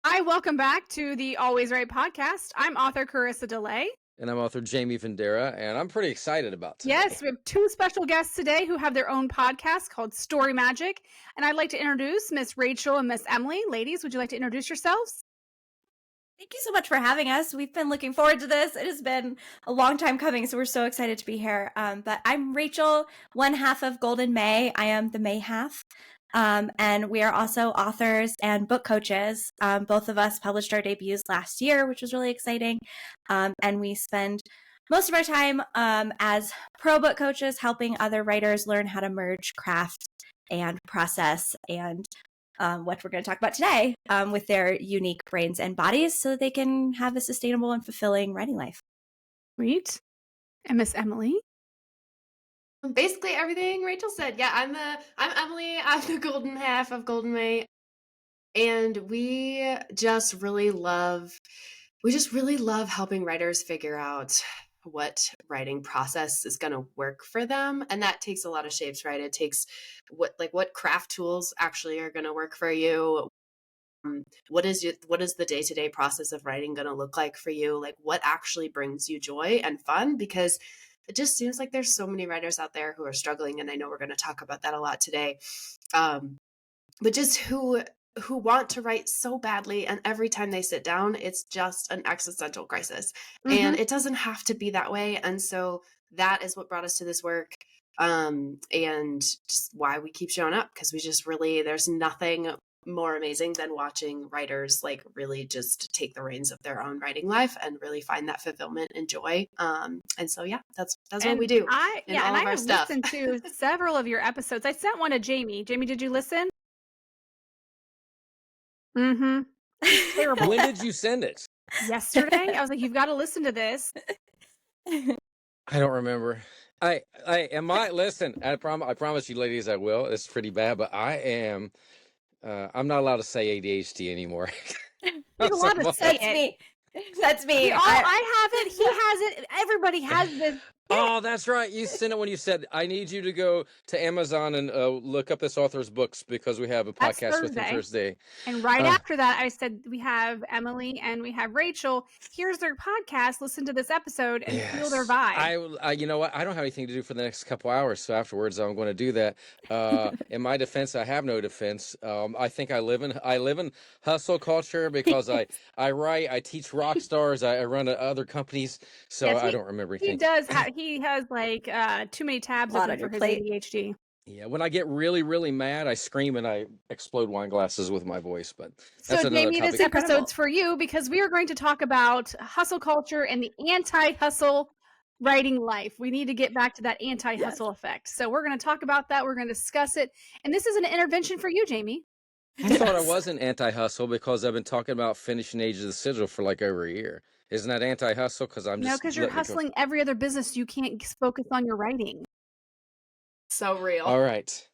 Hi, welcome back to the Always Right podcast. I'm author Carissa DeLay. And I'm author Jamie Vendera, and I'm pretty excited about today. Yes, we have two special guests today who have their own podcast called Story Magic. And I'd like to introduce Miss Rachel and Miss Emily. Ladies, would you like to introduce yourselves? Thank you so much for having us. We've been looking forward to this. It has been a long time coming, so we're so excited to be here. But I'm Rachel, one half of Golden May. I am the May half. And we are also authors and book coaches. Both of us published our debuts last year, which was really exciting. And we spend most of our time as pro book coaches helping other writers learn how to merge craft and process and what we're going to talk about today with their unique brains and bodies so that they can have a sustainable and fulfilling writing life. Sweet. And Miss Emily? Basically everything Rachel said. Yeah, I'm Emily. I'm the golden half of Golden May. And we just really love helping writers figure out what writing process is going to work for them. And that takes a lot of shapes, right? It takes what craft tools actually are going to work for you. What is the day-to-day process of writing going to look like for you? Like what actually brings you joy and fun? Because it just seems like there's so many writers out there who are struggling. And I know we're going to talk about that a lot today. But just who want to write so badly, and every time they sit down, it's just an existential crisis. And it doesn't have to be that way. And so that is what brought us to this work, and just why we keep showing up, because we just really, there's nothing more amazing than watching writers like really just take the reins of their own writing life and really find that fulfillment and joy. And so yeah, that's what we do. I have listened to several of your episodes. I sent one to Jamie. Jamie, did you listen? Terrible. When did you send it? Yesterday. I was like, you've got to listen to this. I don't remember. I listen. I promise you, ladies, I will. It's pretty bad, but I am. I'm not allowed to say ADHD anymore. You're allowed to say it. That's me. I have it. He has it. Everybody has this. Oh, that's right. You sent it when you said, I need you to go to Amazon and look up this author's books because we have a podcast with him Thursday. And right after that, I said, we have Emily and we have Rachel. Here's their podcast. Listen to this episode and feel their vibe. I you know what? I don't have anything to do for the next couple hours. So afterwards, I'm going to do that. In my defense, I have no defense. I think I live in hustle culture because I write, I teach rock stars, I run other companies. So yes, I don't remember anything. He has like too many tabs open for his ADHD. Yeah, when I get really, really mad, I scream and I explode wine glasses with my voice. But that's so, Jamie, this episode's for you because we are going to talk about hustle culture and the anti-hustle writing life. We need to get back to that anti-hustle effect. So we're going to talk about that. We're going to discuss it. And this is an intervention for you, Jamie. I thought I wasn't anti-hustle because I've been talking about finishing Age of the Sigil for like over a year. Isn't that anti-hustle? Because I'm just no, because you're hustling every other business. You can't focus on your writing. So real. All right,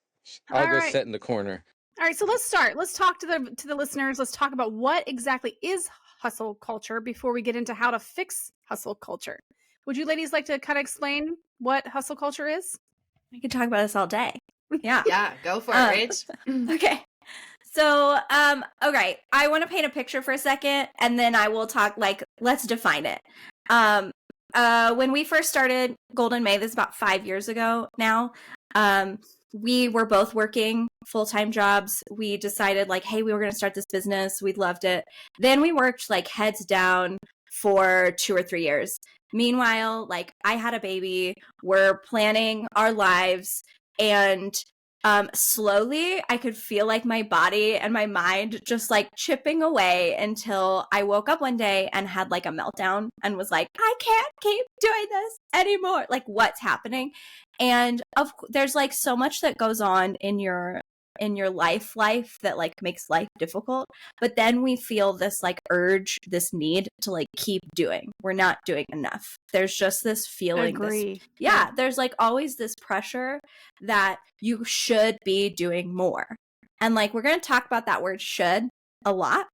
I'll go sit in the corner. All right, so let's start. Let's talk to the listeners. Let's talk about what exactly is hustle culture before we get into how to fix hustle culture. Would you ladies like to kind of explain what hustle culture is? We could talk about this all day. Yeah. Yeah, go for it, Rach. Okay. So, okay, I want to paint a picture for a second, and then I will talk, let's define it. When we first started Golden May, this is about 5 years ago now, we were both working full-time jobs. We decided, hey, we were going to start this business. We loved it. Then we worked, heads down for 2 or 3 years. Meanwhile, I had a baby. We're planning our lives, and slowly I could feel my body and my mind just chipping away until I woke up one day and had a meltdown and was like, I can't keep doing this anymore. What's happening? And there's so much that goes on in your life that makes life difficult, but then we feel this urge, this need to keep doing. We're not doing enough. There's just this feeling. There's always this pressure that you should be doing more. And we're going to talk about that word should a lot,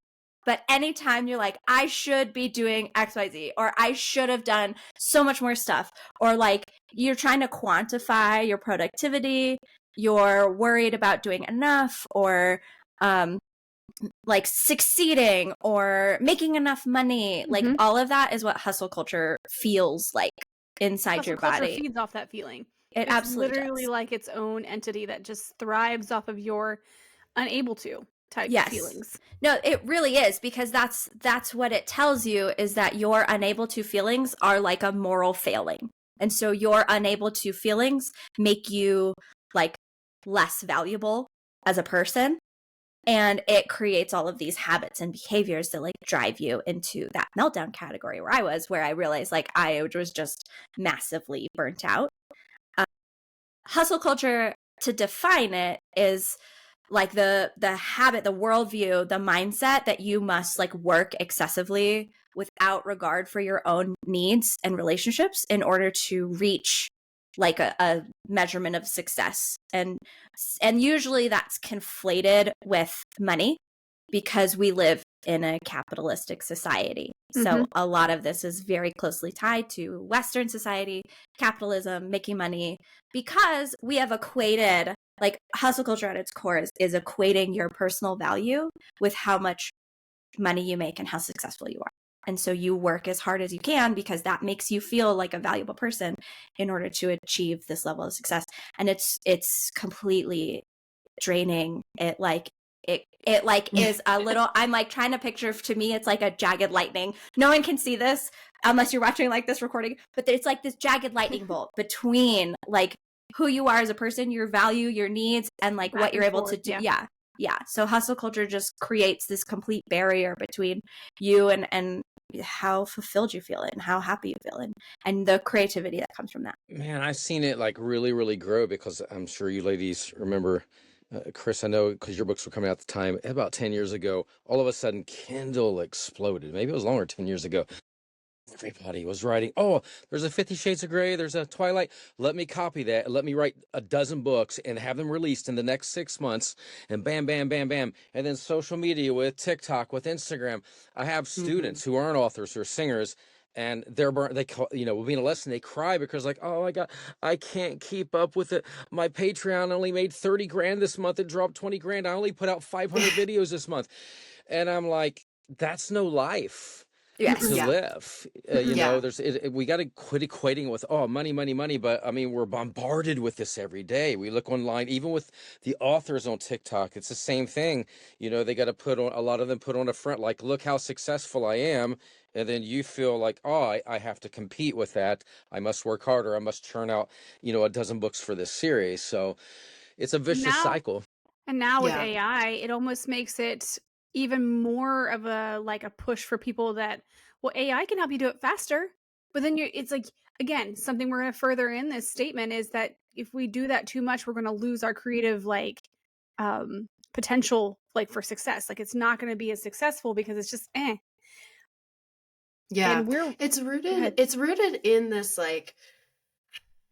but anytime you're I should be doing XYZ, or I should have done so much more stuff, or you're trying to quantify your productivity, you're worried about doing enough, or like succeeding or making enough money. Like Mhm. all of that is what hustle culture feels like inside Hustle your culture body. feeds off that feeling. It It's absolutely literally does. like its own entity that just thrives off of your unable to type Yes. feelings. No, it really is, because that's what it tells you, is that your unable to feelings are like a moral failing. And so your unable to feelings make you like less valuable as a person. And it creates all of these habits and behaviors that like drive you into that meltdown category where I was, where I realized like I was just massively burnt out. Hustle culture, to define it, is like the habit, the worldview, the mindset that you must like work excessively without regard for your own needs and relationships in order to reach like a measurement of success. And usually that's conflated with money, because we live in a capitalistic society. So a lot of this is very closely tied to Western society, capitalism, making money, because we have equated, like hustle culture at its core is equating your personal value with how much money you make and how successful you are. And so you work as hard as you can because that makes you feel like a valuable person in order to achieve this level of success. And it's completely draining. It like is a little, I'm like trying to picture, to me it's like a jagged lightning. No one can see this unless you're watching like this recording, but it's like this jagged lightning bolt between like who you are as a person, your value, your needs, and like Back what you're and able to forth, do. yeah. Yeah. So hustle culture just creates this complete barrier between you and how fulfilled you feel and how happy you feel, and the creativity that comes from that. Man, I've seen it like really, really grow, because I'm sure you ladies remember, Chris, I know because your books were coming out at the time, about 10 years ago, all of a sudden Kindle exploded. Maybe it was longer, 10 years ago. Everybody was writing, oh, there's a 50 Shades of Grey, there's a Twilight. Let me copy that. Let me write a dozen books and have them released in the next 6 months. And bam, bam, bam, bam. And then social media with TikTok, with Instagram. I have students who aren't authors, who are singers, and they're burnt. They call, we'll be in a lesson, they cry because like, oh my God, I can't keep up with it. My Patreon only made 30 grand this month. It dropped 20 grand. I only put out 500 videos this month. And I'm like, that's no life Yes. to Yeah. live. Yeah. There's we got to quit equating with, oh, money, money, money. But I mean, we're bombarded with this every day. We look online, even with the authors on TikTok, it's the same thing. They got to put on, a lot of them put on a front, like, look how successful I am. And then you feel like, oh, I have to compete with that. I must work harder. I must churn out, a dozen books for this series. So it's a vicious Now cycle. And now with Yeah. AI, it almost makes it even more of a like a push for people that, well, AI can help you do it faster. But then it's like, again, something we're going to further in this statement is that if we do that too much, we're going to lose our creative potential like for success. Like it's not going to be as successful because it's just Yeah. And we're It's go rooted ahead. it's rooted in this like,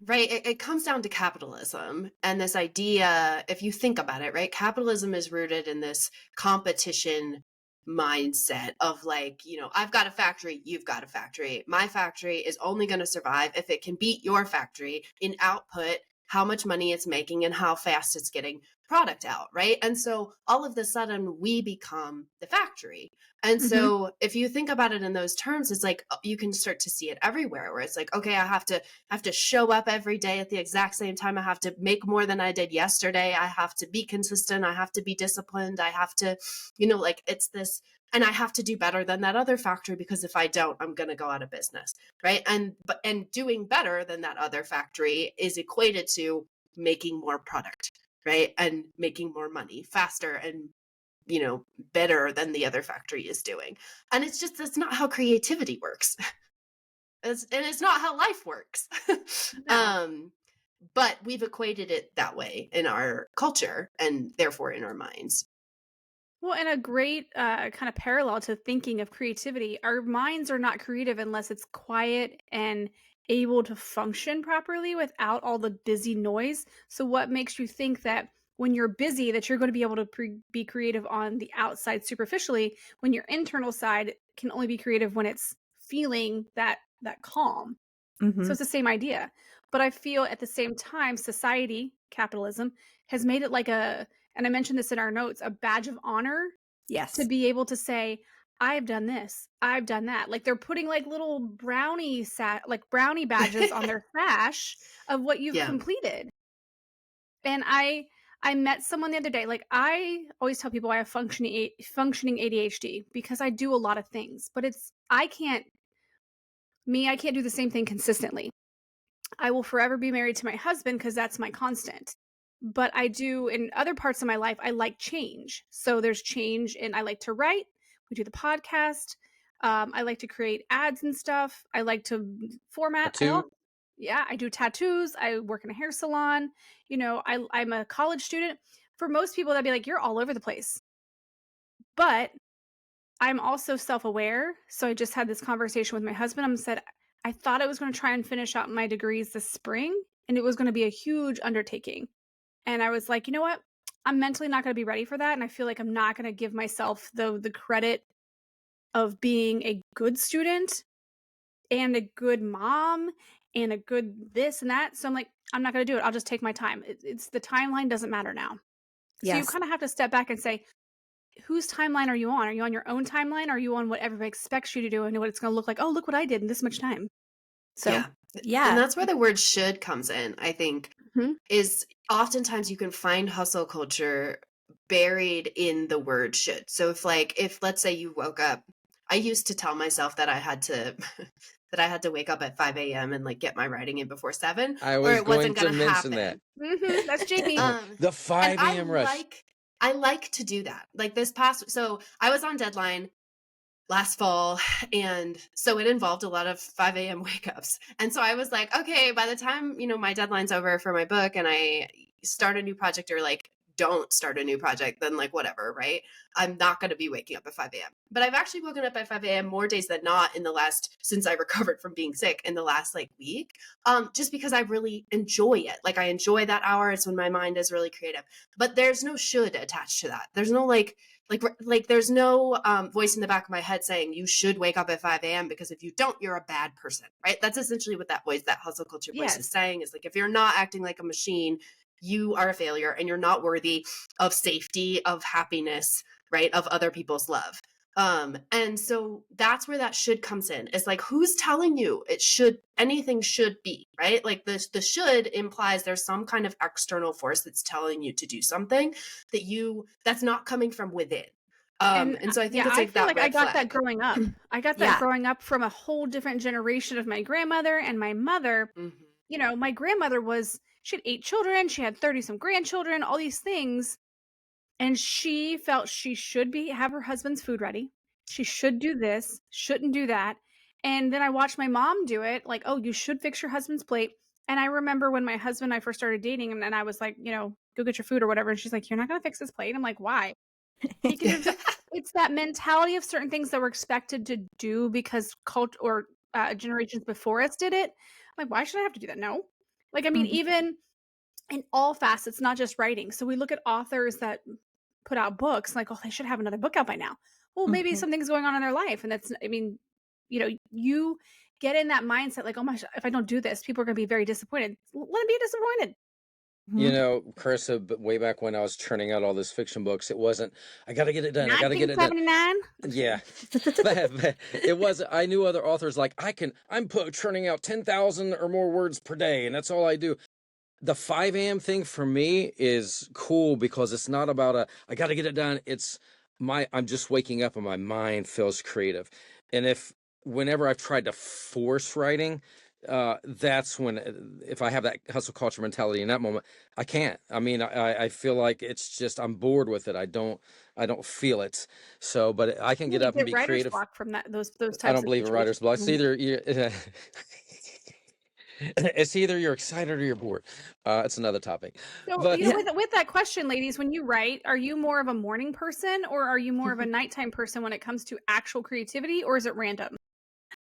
right, it comes down to capitalism and this idea, if you think about it, right? Capitalism is rooted in this competition mindset of like, I've got a factory, you've got a factory. My factory is only going to survive if it can beat your factory in output, how much money it's making and how fast it's getting product out, right? And so all of a sudden we become the factory. And so if you think about it in those terms, it's like you can start to see it everywhere where it's like, okay, I have to show up every day at the exact same time. I have to make more than I did yesterday. I have to be consistent. I have to be disciplined. I have to, like it's this, and I have to do better than that other factory because if I don't, I'm going to go out of business. Right. And doing better than that other factory is equated to making more product, right? And making more money faster and better than the other factory is doing. And it's just, that's not how creativity works. And it's not how life works. No. But we've equated it that way in our culture and therefore in our minds. Well, and a great kind of parallel to thinking of creativity, our minds are not creative unless it's quiet and able to function properly without all the busy noise. So, what makes you think that when you're busy, that you're going to be able to be creative on the outside superficially, when your internal side can only be creative when it's feeling that calm? So it's the same idea. But I feel at the same time, society, capitalism, has made it like and I mentioned this in our notes, a badge of honor Yes. to be able to say, I've done this, I've done that. Like they're putting like little brownie badges on their sash of what you've Yeah. completed. And I met someone the other day. Like I always tell people I have functioning ADHD because I do a lot of things, but I can't do the same thing consistently. I will forever be married to my husband because that's my constant. But I do in other parts of my life, I like change. So there's change, and I like to write. We do the podcast. I like to create ads and stuff. I like to format. Tattoo. I do tattoos. I work in a hair salon. I'm a college student. For most people, that'd be like, you're all over the place. But I'm also self-aware. So I just had this conversation with my husband. I said, I thought I was going to try and finish out my degrees this spring, and it was going to be a huge undertaking. And I was like, you know what? I'm mentally not going to be ready for that. And I feel like I'm not going to give myself the credit of being a good student and a good mom and a good this and that. So I'm like, I'm not going to do it. I'll just take my time. It's the timeline doesn't matter now. So you Yes. kind of have to step back and say, whose timeline are you on? Are you on your own timeline? Or are you on what everybody expects you to do and what it's going to look like? Oh, look what I did in this much time. So Yeah. Yeah. And that's where the word should comes in, I think, Mhm. is oftentimes you can find hustle culture buried in the word should. So if let's say you woke up, I used to tell myself that I had to that I had to wake up at 5 a.m. and like get my writing in before 7, I or was it going wasn't to gonna mention that. happen. That's Jamie. The And 5 a.m. rush. I like to do that. Like so I was on deadline last fall, and so it involved a lot of 5 a.m. wake ups. And so I was like, okay, by the time, my deadline's over for my book and I start a new project, or like don't start a new project, then like whatever, right? I'm not going to be waking up at 5 a.m. But I've actually woken up at 5 a.m. more days than not since I recovered from being sick in the last like week, just because I really enjoy it. Like I enjoy that hour. It's when my mind is really creative. But there's no should attached to that. There's no like there's no voice in the back of my head saying you should wake up at 5 a.m. because if you don't, you're a bad person, right? That's essentially what that hustle culture voice is Yes. saying, is like, if you're not acting like a machine, you are a failure and you're not worthy of safety, of happiness, right? Of other people's love. And so that's where that should comes in. It's like, who's telling you anything should be, right? Like the should implies there's some kind of external force that's telling you to do something that's not coming from within. And so I think it's I like feel that like I red got flag. that growing up. I got that growing up from a whole different generation of my grandmother and my mother. Mhm. My grandmother she had 8 children, she had 30 some grandchildren, all these things. And she felt she should have her husband's food ready. She should do this, shouldn't do that. And then I watched my mom do it, like, oh, you should fix your husband's plate. And I remember when my husband and I first started dating, and I was like, go get your food or whatever. And she's like, you're not going to fix his plate. I'm like, why? He can just, it's that mentality of certain things that we're expected to do because cult or generations before us did it. I'm like, why should I have to do that? No. Like, I mean, even in all facets, not just writing. So we look at authors that put out books, like, oh, they should have another book out by now. Well, maybe something's going on in their life. And you get in that mindset like, oh my, if I don't do this, people are going to be very disappointed. Let them be disappointed. Carissa, way back when I was churning out all those fiction books, it wasn't, I got to get it done. I got to get it done. 1979? Yeah. It was, I knew other authors like, I'm churning out 10,000 or more words per day, and that's all I do. The 5 a.m. thing for me is cool because it's not about I got to get it done. It's I'm just waking up and my mind feels creative. And whenever I've tried to force writing, that's when, if I have that hustle culture mentality in that moment, I can't. I mean, I feel like it's just, I'm bored with it. I don't feel it. So, but I can get up and be writer's creative. block from those types I don't of believe in writer's block. It's situations. it's either you're excited or you're bored. It's another topic. So, But with that question, ladies, when you write, are you more of a morning person or are you more of a nighttime person when it comes to actual creativity, or is it random?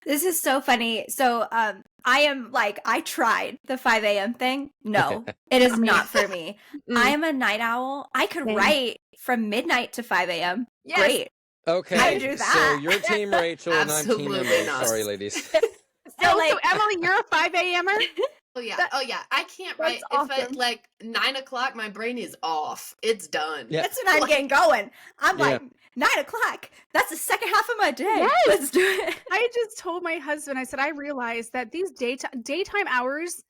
This is so funny. So I tried the 5 a.m. thing. No, it is not for me. I am a night owl. I could write from midnight to 5 a.m. Yes. Great. okay, I do that. so you're team Rachel and I'm team Absolutely Emily. not. Sorry, ladies. So Emily, you're a 5 a.m.er? Oh yeah. I can't write that's if awesome. at like 9 o'clock my brain is off. It's done. Yeah. That's when I'm getting going. I'm like, 9 o'clock. That's the second half of my day. Yes! Let's do it. I just told my husband, I said, I realized that these daytime hours,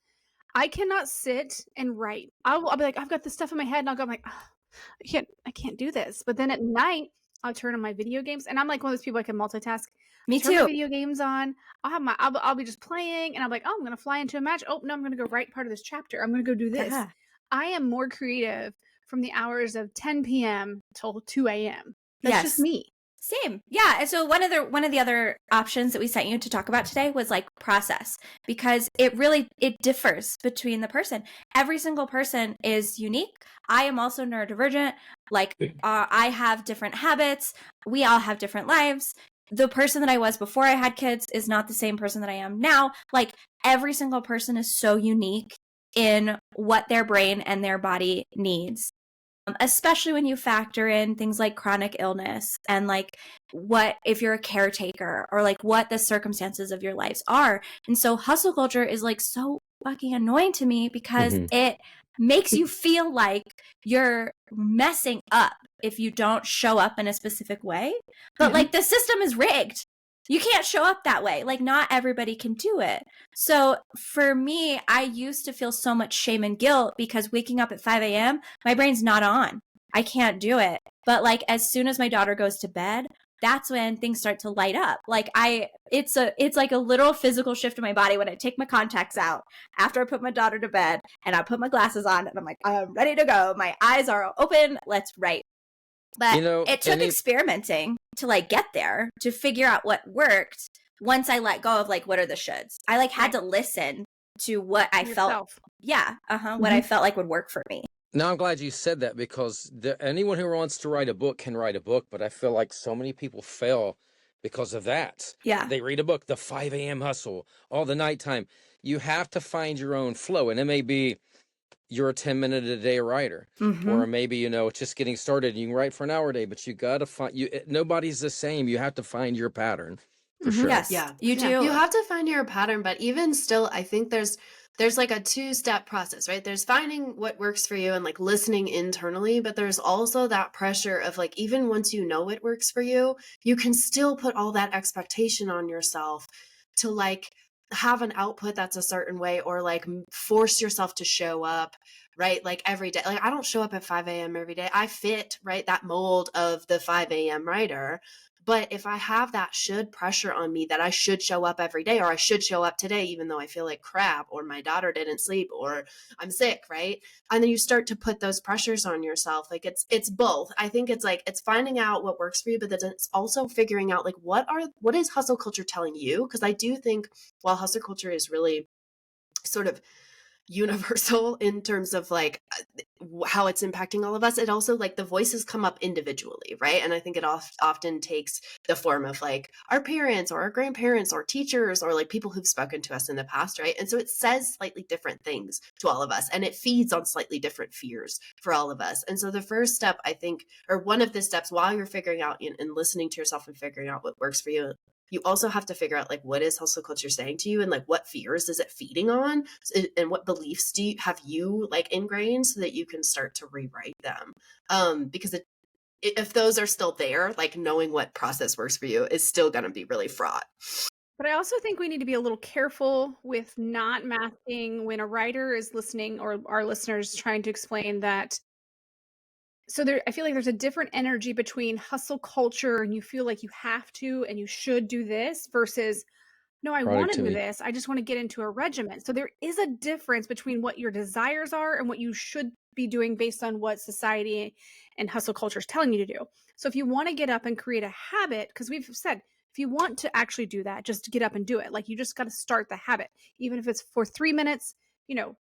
I cannot sit and write. I'll be like, I've got this stuff in my head, and I'll go, I'm like, oh, I can't do this. But then at night, I'll turn on my video games, and I'm like one of those people I can multitask. Me Turn my too. video games on. I'll be just playing, and I'm like, oh, I'm gonna fly into a match. Oh no, I'm gonna go write part of this chapter. I'm gonna go do this. Yeah. I am more creative from the hours of 10 p.m. till 2 a.m. That's Yes. just me. Same. Yeah. And so one of the other options that we sent you to talk about today was like process, because it differs between the person. Every single person is unique. I am also neurodivergent. Like I have different habits. We all have different lives. The person that I was before I had kids is not the same person that I am now. Like every single person is so unique in what their brain and their body needs. Especially when you factor in things like chronic illness and like what if you're a caretaker or like what the circumstances of your lives are. And so hustle culture is like so fucking annoying to me because it makes you feel like you're messing up if you don't show up in a specific way. But like the system is rigged. You can't show up that way. Like not everybody can do it. So for me, I used to feel so much shame and guilt because waking up at 5 a.m., my brain's not on. I can't do it. But like as soon as my daughter goes to bed, that's when things start to light up. Like it's like a little physical shift in my body when I take my contacts out after I put my daughter to bed and I put my glasses on and I'm like, I'm ready to go. My eyes are open. Let's write. But it took experimenting to like get there to figure out what worked once I let go of like what are the shoulds. I like had to listen to what I felt. Yeah. What I felt like would work for me. Now, I'm glad you said that because anyone who wants to write a book can write a book, but I feel like so many people fail because of that. Yeah. They read a book, the 5 a.m. hustle, all the nighttime. You have to find your own flow, and it may be you're a 10-minute-a-day writer, or maybe, it's just getting started and you can write for an hour a day, but you got to find, nobody's the same. You have to find your pattern for sure. Yes, you do. You have to find your pattern, but even still, I think there's like a 2-step process, right? There's finding what works for you and like listening internally, but there's also that pressure of like, even once you know what works for you, you can still put all that expectation on yourself to like have an output that's a certain way or like force yourself to show up, right? Like every day. Like I don't show up at 5 a.m. every day. I fit, right, that mold of the 5 a.m. writer. But if I have that should pressure on me that I should show up every day or I should show up today, even though I feel like crap or my daughter didn't sleep or I'm sick, right? And then you start to put those pressures on yourself. Like it's both. I think it's like, it's finding out what works for you, but then it's also figuring out like, what is hustle culture telling you? Because I do think while hustle culture is really sort of universal in terms of like how it's impacting all of us, it also like the voices come up individually, right? And I think it often takes the form of like our parents or our grandparents or teachers or like people who've spoken to us in the past, right? And so it says slightly different things to all of us and it feeds on slightly different fears for all of us. And so the first step, I think, or one of the steps while you're figuring out and listening to yourself and figuring out what works for you, you also have to figure out like what is hustle culture saying to you and like what fears is it feeding on and what beliefs do you have like ingrained so that you can start to rewrite them. Because if those are still there, like knowing what process works for you is still going to be really fraught. But I also think we need to be a little careful with not masking when a writer is listening or our listeners trying to explain that. So I feel like there's a different energy between hustle culture and you feel like you have to and you should do this versus, no, I want to do this. I just want to get into a regiment. So there is a difference between what your desires are and what you should be doing based on what society and hustle culture is telling you to do. So if you want to get up and create a habit, because we've said, if you want to actually do that, just get up and do it. Like you just got to start the habit, even if it's for 3 minutes,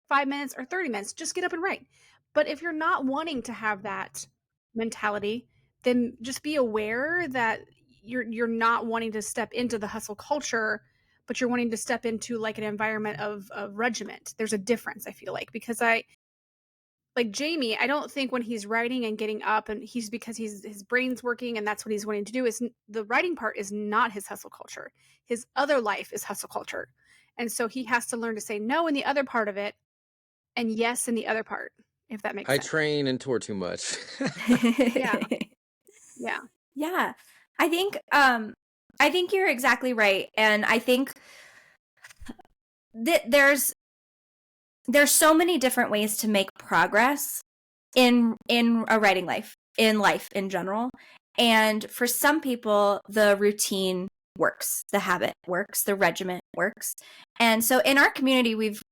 5 minutes or 30 minutes, just get up and write. But if you're not wanting to have that mentality, then just be aware that you're not wanting to step into the hustle culture, but you're wanting to step into like an environment of regiment. There's a difference, I feel like, because like Jamie, I don't think when he's writing and getting up and because his brain's working and that's what he's wanting to do, is the writing part is not his hustle culture. His other life is hustle culture. And so he has to learn to say no in the other part of it and yes in the other part, if that makes sense. I train and tour too much. Yeah. Yeah. I think you're exactly right. And I think that there's so many different ways to make progress in a writing life, in general. And for some people, the routine works, the habit works, the regiment works. And so in our community, we've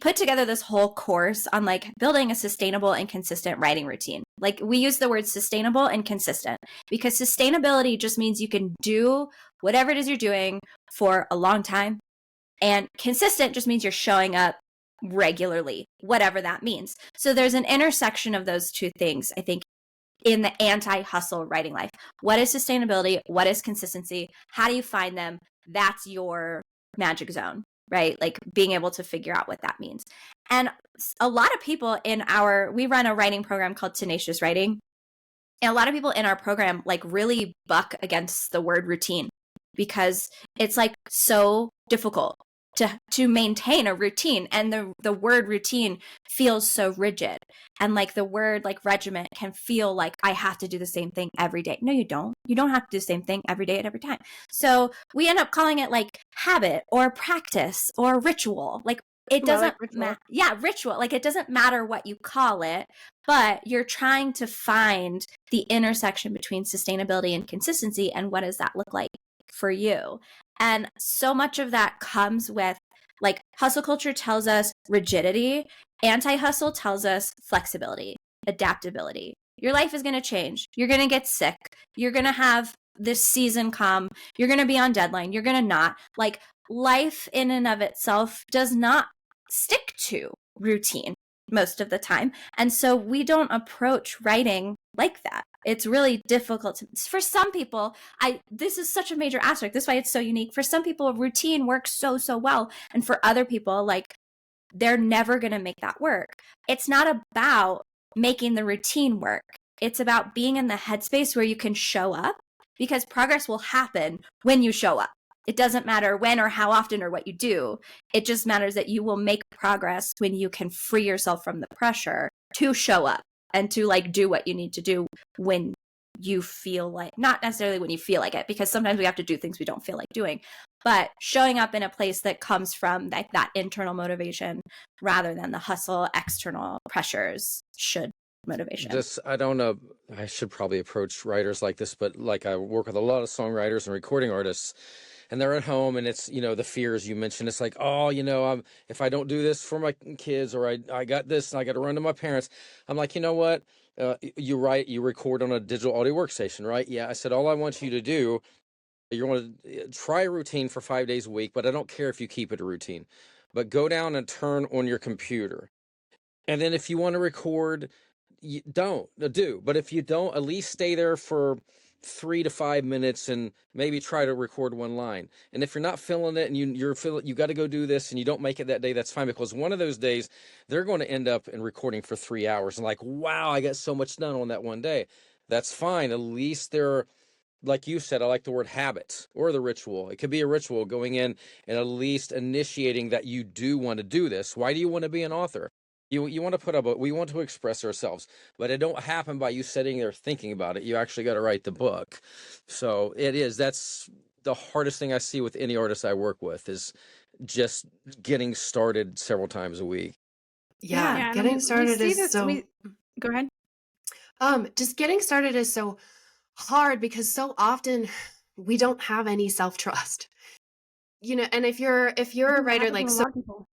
put together this whole course on like building a sustainable and consistent writing routine. Like we use the word sustainable and consistent because sustainability just means you can do whatever it is you're doing for a long time. And consistent just means you're showing up regularly, whatever that means. So there's an intersection of those two things, I think, in the anti-hustle writing life. What is sustainability? What is consistency? How do you find them? That's your magic zone, right? Like being able to figure out what that means. And a lot of people we run a writing program called Tenacious Writing. And a lot of people in our program like really buck against the word routine because it's like so difficult to maintain a routine, and the word routine feels so rigid, and like the word like regiment can feel like I have to do the same thing every day. No, you don't have to do the same thing every day at every time. So we end up calling it like habit or practice or ritual. Like it Ooh, I doesn't like ritual. matter. Yeah, ritual. Like it doesn't matter what you call it, but you're trying to find the intersection between sustainability and consistency, and what does that look like for you? And so much of that comes with like hustle culture tells us rigidity, anti-hustle tells us flexibility, adaptability. Your life is going to change. You're going to get sick. You're going to have this season come. You're going to be on deadline. You're going to not. Like life in and of itself does not stick to routine most of the time. And so we don't approach writing like that. It's really difficult for some people. This is such a major aspect. This is why it's so unique. For some people, routine works so well. And for other people, like they're never going to make that work. It's not about making the routine work. It's about being in the headspace where you can show up, because progress will happen when you show up. It doesn't matter when or how often or what you do. It just matters that you will make progress when you can free yourself from the pressure to show up and to like do what you need to do when you feel like, not necessarily when you feel like it, because sometimes we have to do things we don't feel like doing, but showing up in a place that comes from like that internal motivation rather than the hustle external pressures should motivation. I don't know, I should probably approach writers like this, but like I work with a lot of songwriters and recording artists, and they're at home, and it's, the fears you mentioned. It's like, oh, if I don't do this for my kids, or I got this and I got to run to my parents. I'm like, you know what? You record on a digital audio workstation, right? Yeah. I said, all I want you to do, you're going to try a routine for 5 days a week, but I don't care if you keep it a routine, but go down and turn on your computer. And then if you want to record, you do. But if you don't, at least stay there for 3 to 5 minutes and maybe try to record one line. And if you're not feeling it and you're feeling you got to go do this and you don't make it that day, that's fine, because one of those days they're going to end up in recording for 3 hours and like, wow, I got so much done on that one day. That's fine. At least they're, like you said, I like the word habit or the ritual. It could be a ritual going in and at least initiating that you do want to do this. Why do you want to be an author? You want to put up we want to express ourselves, but it don't happen by you sitting there thinking about it. You actually got to write the book. So that's the hardest thing I see with any artist I work with, is just getting started several times a week. Yeah, and getting started see is this. so. Go ahead. Just getting started is so hard because so often we don't have any self-trust. And if you're a writer, like, A so lot of people.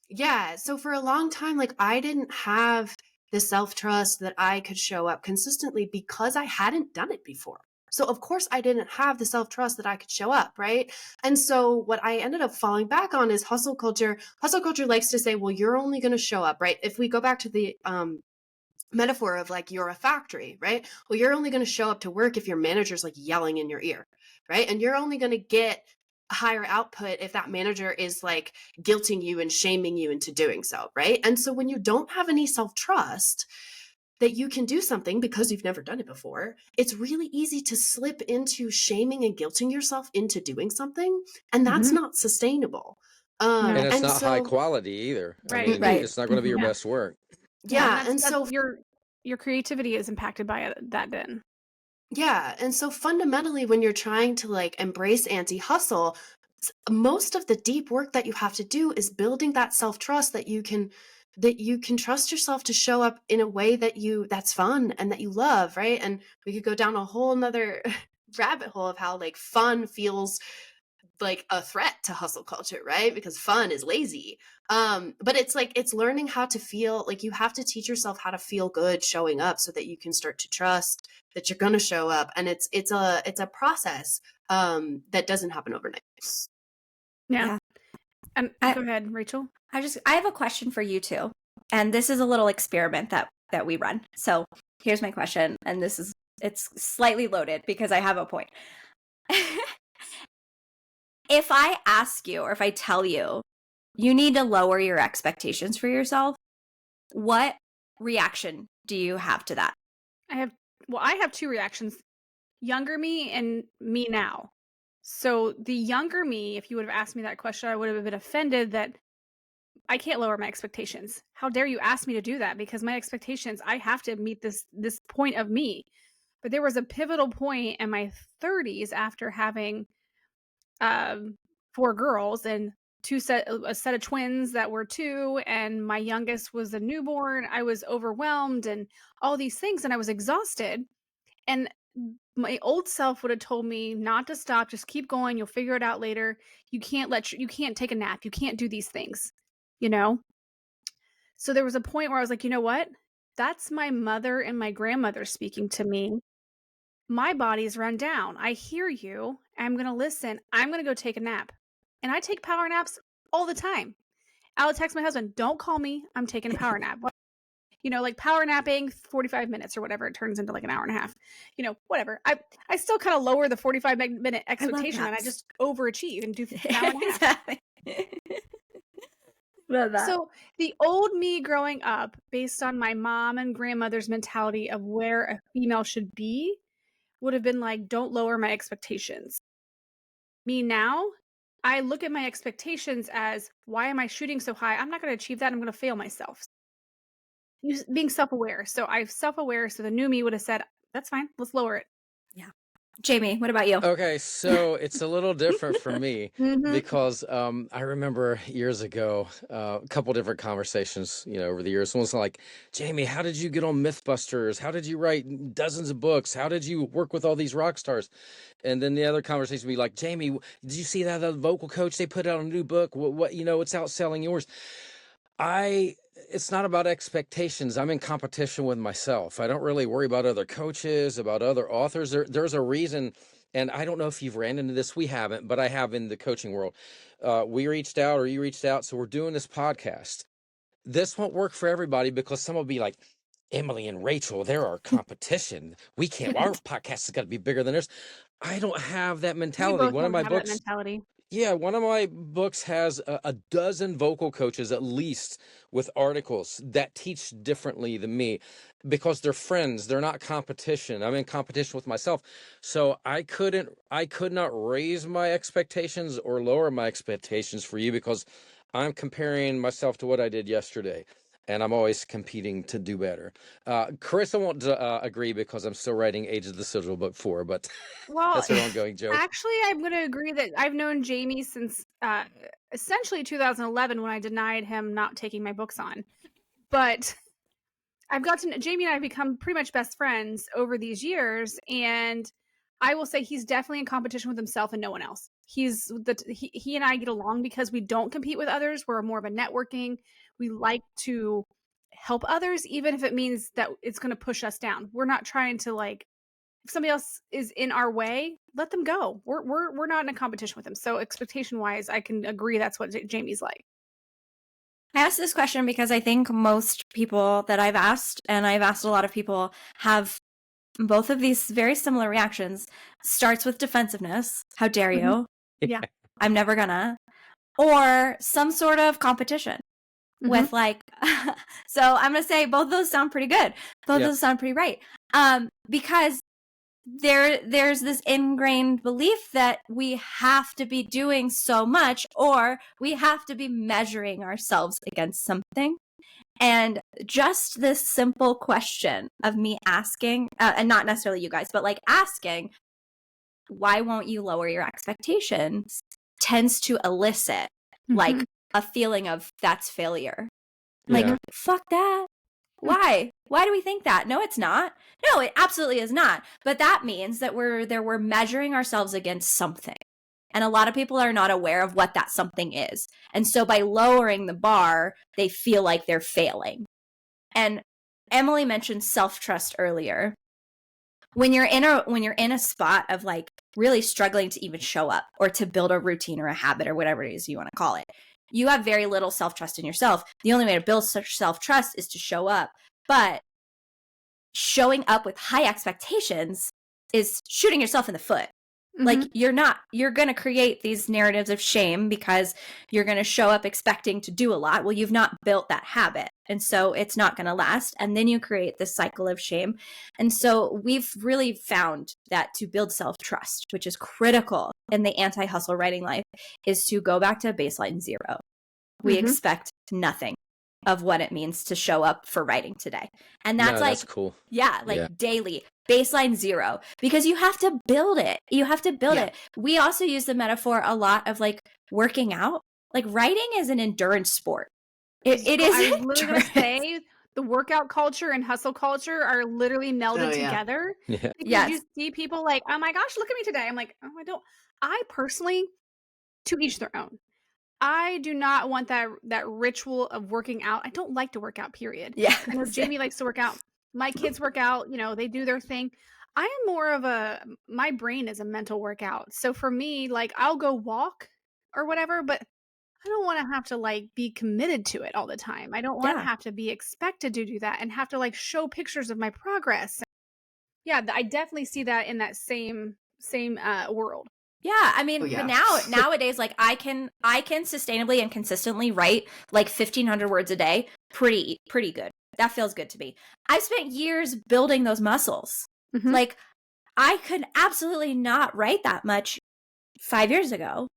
yeah, so for a long time, like, I didn't have the self-trust that I could show up consistently because I hadn't done it before. So of course I didn't have the self-trust that I could show up, right? And so what I ended up falling back on is hustle culture. Hustle culture likes to say, well, you're only going to show up, right? If we go back to the metaphor of like you're a factory, right? Well, you're only going to show up to work if your manager's like yelling in your ear, right? And you're only going to get higher output if that manager is like guilting you and shaming you into doing so, right? And so when you don't have any self-trust that you can do something because you've never done it before, it's really easy to slip into shaming and guilting yourself into doing something, and that's not sustainable. And it's And not high so quality either. Right. I mean, Right. it's not going to be your Yeah. best work. yeah, and and so your creativity is impacted by that then. Yeah, and so fundamentally when you're trying to like embrace anti-hustle, most of the deep work that you have to do is building that self-trust that you can trust yourself to show up in a way that's fun and that you love, right? And we could go down a whole nother rabbit hole of how like fun feels like a threat to hustle culture, right? Because fun is lazy. But it's like it's learning how to feel like you have to teach yourself how to feel good showing up so that you can start to trust that you're going to show up. And it's a process that doesn't happen overnight. Yeah. Yeah. And I- go ahead, Rachel. I have a question for you too. And this is a little experiment that we run. So here's my question. And it's slightly loaded because I have a point. If I ask you, or if I tell you, you need to lower your expectations for yourself, what reaction do you have to that? I have two reactions. Younger me and me now. So the younger me, if you would have asked me that question, I would have been offended that I can't lower my expectations. How dare you ask me to do that? Because my expectations, I have to meet this point of me. But there was a pivotal point in my 30s after having 4 girls and a set of twins that were 2, and my youngest was a newborn. I was overwhelmed and all these things, and I was exhausted. And my old self would have told me not to stop, just keep going, you'll figure it out later. You can't take a nap, you can't do these things, you know? So there was a point where I was like, "You know what? That's my mother and my grandmother speaking to me. My body's run down. I hear you. I'm going to listen. I'm going to go take a nap." And I take power naps all the time. I'll text my husband, "Don't call me. I'm taking a power nap." Like power napping 45 minutes or whatever, it turns into like an hour and a half. Whatever. I still kind of lower the 45-minute expectation and I just overachieve and do an hour and a half. Exactly. Love that. So the old me growing up, based on my mom and grandmother's mentality of where a female should be, would have been like, don't lower my expectations. Me now, I look at my expectations as, why am I shooting so high? I'm not going to achieve that. I'm going to fail myself. Being self-aware. So I'm self-aware. So the new me would have said, that's fine. Let's lower it. Yeah. Jamie, what about you? Okay, so it's a little different for me Mhm. because I remember years ago, a couple different conversations, over the years. One was like, Jamie, how did you get on Mythbusters? How did you write dozens of books? How did you work with all these rock stars? And then the other conversation would be like, Jamie, did you see that the vocal coach, they put out a new book? What it's outselling yours. It's not about expectations. I'm in competition with myself. I don't really worry about other coaches, about other authors. There's a reason, and I don't know if you've ran into this. We haven't, but I have in the coaching world. We reached out or you reached out, so we're doing this podcast. This won't work for everybody because some will be like, Emily and Rachel, they're our competition. We can't, our podcast has got to be bigger than theirs. I don't have that We mentality. both One of don't my have books, that mentality. yeah, one of my books has a dozen vocal coaches at least with articles that teach differently than me because they're friends. They're not competition. I'm in competition with myself. So I could not raise my expectations or lower my expectations for you because I'm comparing myself to what I did yesterday. And I'm always competing to do better. Carissa won't agree because I'm still writing Age of the Sigil book 4, but Well, that's an ongoing joke. actually, I'm going to agree that I've known Jamie since essentially 2011 when I denied him not taking my books on. But I've gotten Jamie and I have become pretty much best friends over these years, and I will say he's definitely in competition with himself and no one else. He and I get along because we don't compete with others. We're more of a networking. We like to help others, even if it means that it's going to push us down. We're not trying to like, if somebody else is in our way, let them go. We're not in a competition with them. So expectation wise, I can agree that's what Jamie's like. I asked this question because I think most people that I've asked, and I've asked a lot of people, have both of these very similar reactions. Starts with defensiveness. How dare you? Yeah. I'm never gonna. Or some sort of competition with like, so I'm gonna say both of those sound pretty good. Both of those sound pretty right. Because there's this ingrained belief that we have to be doing so much, or we have to be measuring ourselves against something. And just this simple question of me asking, and not necessarily you guys, but like asking, why won't you lower your expectations, tends to elicit like a feeling of that's failure. Like, Yeah. fuck that. Why? Why do we think that? No, it's not. No, it absolutely is not. But that means that we're measuring ourselves against something. And a lot of people are not aware of what that something is. And so by lowering the bar, they feel like they're failing. And Emily mentioned self-trust earlier. When you're in a spot of like really struggling to even show up or to build a routine or a habit or whatever it is you want to call it, you have very little self-trust in yourself. The only way to build such self-trust is to show up. But showing up with high expectations is shooting yourself in the foot. Like you're going to create these narratives of shame because you're going to show up expecting to do a lot. Well, you've not built that habit. And so it's not going to last. And then you create this cycle of shame. And so we've really found that to build self-trust, which is critical in the anti-hustle writing life, is to go back to baseline zero. We expect nothing of what it means to show up for writing today. And that's that's cool. Yeah, like daily, baseline zero, because you have to build it. You have to build it. We also use the metaphor a lot of like working out. Like writing is an endurance sport. It is. I was literally going to say the workout culture and hustle culture are literally melded together. Yeah. Because you see people like, oh my gosh, look at me today. I'm like, oh, I don't. I personally, to each their own. I do not want that ritual of working out. I don't like to work out, period. Yeah. I know Jamie likes to work out. My kids work out, they do their thing. I am more of my brain is a mental workout. So for me, like I'll go walk or whatever, but I don't want to have to like be committed to it all the time. I don't want to have to be expected to do that and have to like show pictures of my progress. Yeah, I definitely see that in that same world. Yeah, I mean, but nowadays, like I can sustainably and consistently write like 1,500 words a day, pretty good. That feels good to me. I've spent years building those muscles. Like I could absolutely not write that much 5 years ago,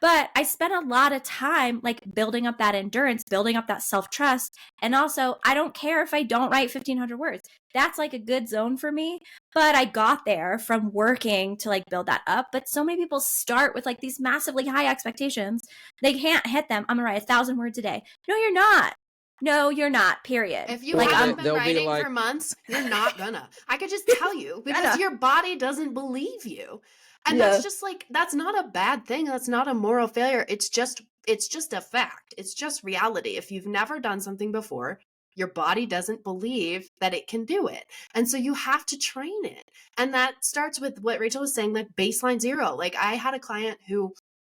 but I spent a lot of time like building up that endurance, building up that self-trust, and also I don't care if I don't write 1,500 words. That's like a good zone for me. But I got there from working to like build that up. But so many people start with like these massively high expectations. They can't hit them. I'm gonna write 1,000 words a day. No, you're not. No, you're not, period. If you haven't been writing for months, you're not gonna. I could just tell you because your body doesn't believe you. And that's just like, that's not a bad thing. That's not a moral failure. It's just a fact. It's just reality. If you've never done something before, your body doesn't believe that it can do it. And so you have to train it. And that starts with what Rachel was saying, like baseline zero. Like I had a client who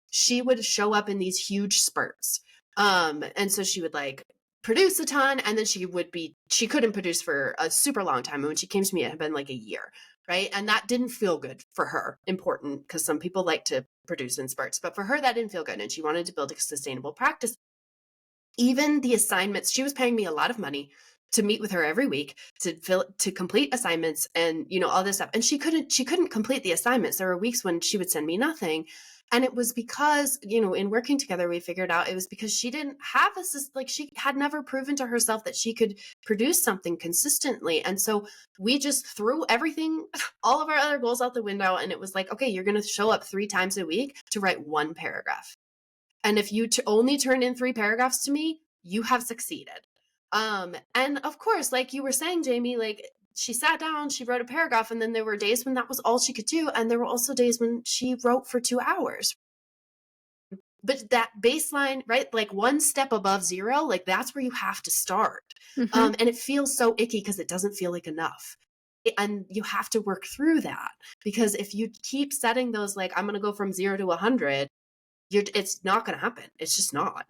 she would show up in these huge spurts. And so she would like produce a ton and then she couldn't produce for a super long time. And when she came to me, it had been like a year. Right. And that didn't feel good for her. Important because some people like to produce in spurts, but for her, that didn't feel good. And she wanted to build a sustainable practice. Even the assignments, she was paying me a lot of money to meet with her every week to complete assignments and, all this stuff. And she couldn't complete the assignments. There were weeks when she would send me nothing. And it was because, in working together, we figured out it was because she didn't have she had never proven to herself that she could produce something consistently. And so we just threw everything, all of our other goals out the window. And it was like, okay, you're going to show up 3 times a week to write 1 paragraph. And if you only turn in 3 paragraphs to me, you have succeeded. And of course, like you were saying, Jamie, like she sat down, she wrote a paragraph, and then there were days when that was all she could do. And there were also days when she wrote for 2 hours. But that baseline, right? Like 1 step above zero, like that's where you have to start. And it feels so icky because it doesn't feel like enough. And you have to work through that because if you keep setting those, like, I'm going to go from 0 to 100, it's not going to happen. It's just not.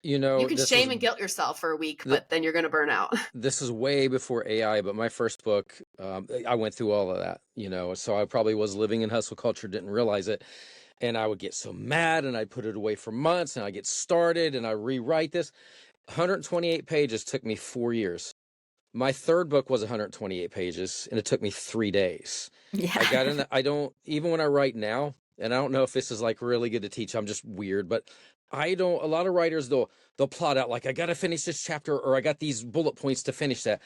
You can shame and guilt yourself for a week, but then you're going to burn out. This is way before AI, but my first book, I went through all of that, so I probably was living in hustle culture, didn't realize it. And I would get so mad and I'd put it away for months and I get started and I rewrite this. 128 pages took me 4 years. My third book was 128 pages and it took me 3 days. Yeah. I got in even when I write now, and I don't know if this is like really good to teach. I'm just weird, but I don't. A lot of writers they'll plot out like I got to finish this chapter or I got these bullet points to finish that.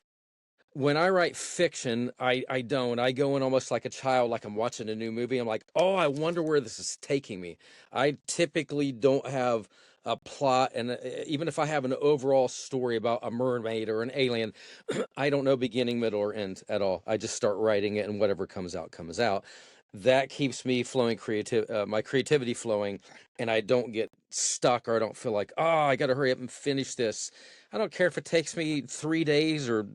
When I write fiction, I don't. I go in almost like a child, like I'm watching a new movie. I'm like, oh, I wonder where this is taking me. I typically don't have a plot, and even if I have an overall story about a mermaid or an alien, I don't know beginning, middle, or end at all. I just start writing it, and whatever comes out comes out. That keeps me flowing, my creativity flowing, and I don't get stuck, or I don't feel like, oh, I got to hurry up and finish this. I don't care if it takes me 3 days or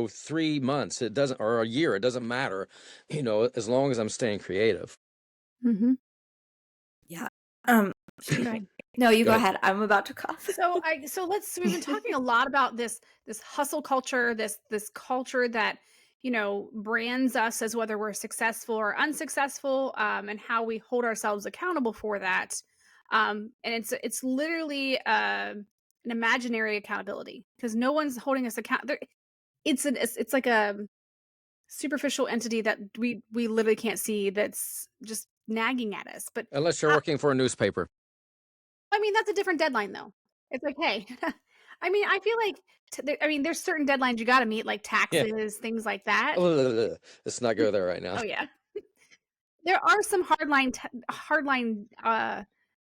3 months. It doesn't, or a year. It doesn't matter. As long as I'm staying creative. Mm-hmm. Yeah. Right. No, you Go go ahead. ahead. I'm about to cough. So we've been talking a lot about this hustle culture, this culture that brands us as whether we're successful or unsuccessful, and how we hold ourselves accountable for that. And it's literally an imaginary accountability because no one's holding us account. It's like a superficial entity that we literally can't see that's just nagging at us. But Unless you're working for a newspaper. I mean, that's a different deadline, though. It's like, hey, I mean, I feel like, there's certain deadlines you got to meet, like Yeah. taxes, things like that. Let's not go there right now. Oh yeah, there are some hardline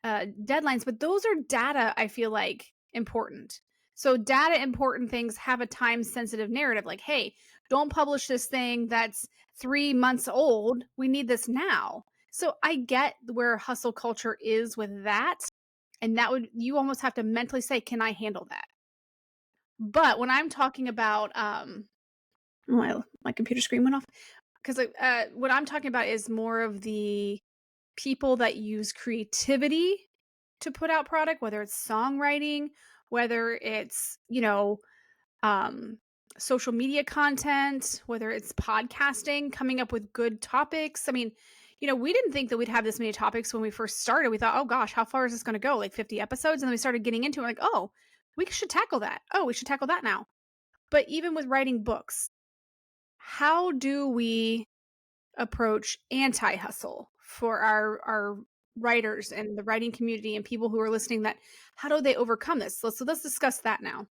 deadlines, but those are data. I feel like important. So data important things have a time sensitive narrative. Like, hey, don't publish this thing that's 3 months old. We need this now. So I get where hustle culture is with that. And you almost have to mentally say, can I handle that? But when I'm talking about, my computer screen went off because what I'm talking about is more of the people that use creativity to put out product, whether it's songwriting, whether it's, social media content, whether it's podcasting, coming up with good topics. I mean, we didn't think that we'd have this many topics when we first started. We thought, oh gosh, how far is this going to go? Like 50 episodes. And then we started getting into it like, oh, we should tackle that. Oh, we should tackle that now. But even with writing books, how do we approach anti-hustle for our writers and the writing community and people who are listening? That how do they overcome this? So let's discuss that now.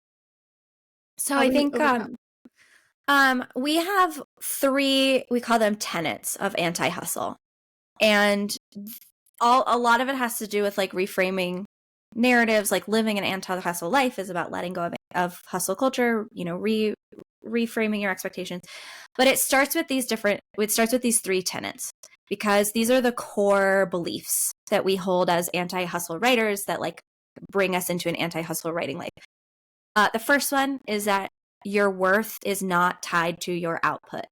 So How I do we think overcome? we have 3, we call them tenets of anti-hustle. And a lot of it has to do with like reframing narratives, like living an anti-hustle life is about letting go of hustle culture, reframing your expectations. But it starts with these 3 tenets because these are the core beliefs that we hold as anti-hustle writers that like bring us into an anti-hustle writing life. The first one is that your worth is not tied to your output.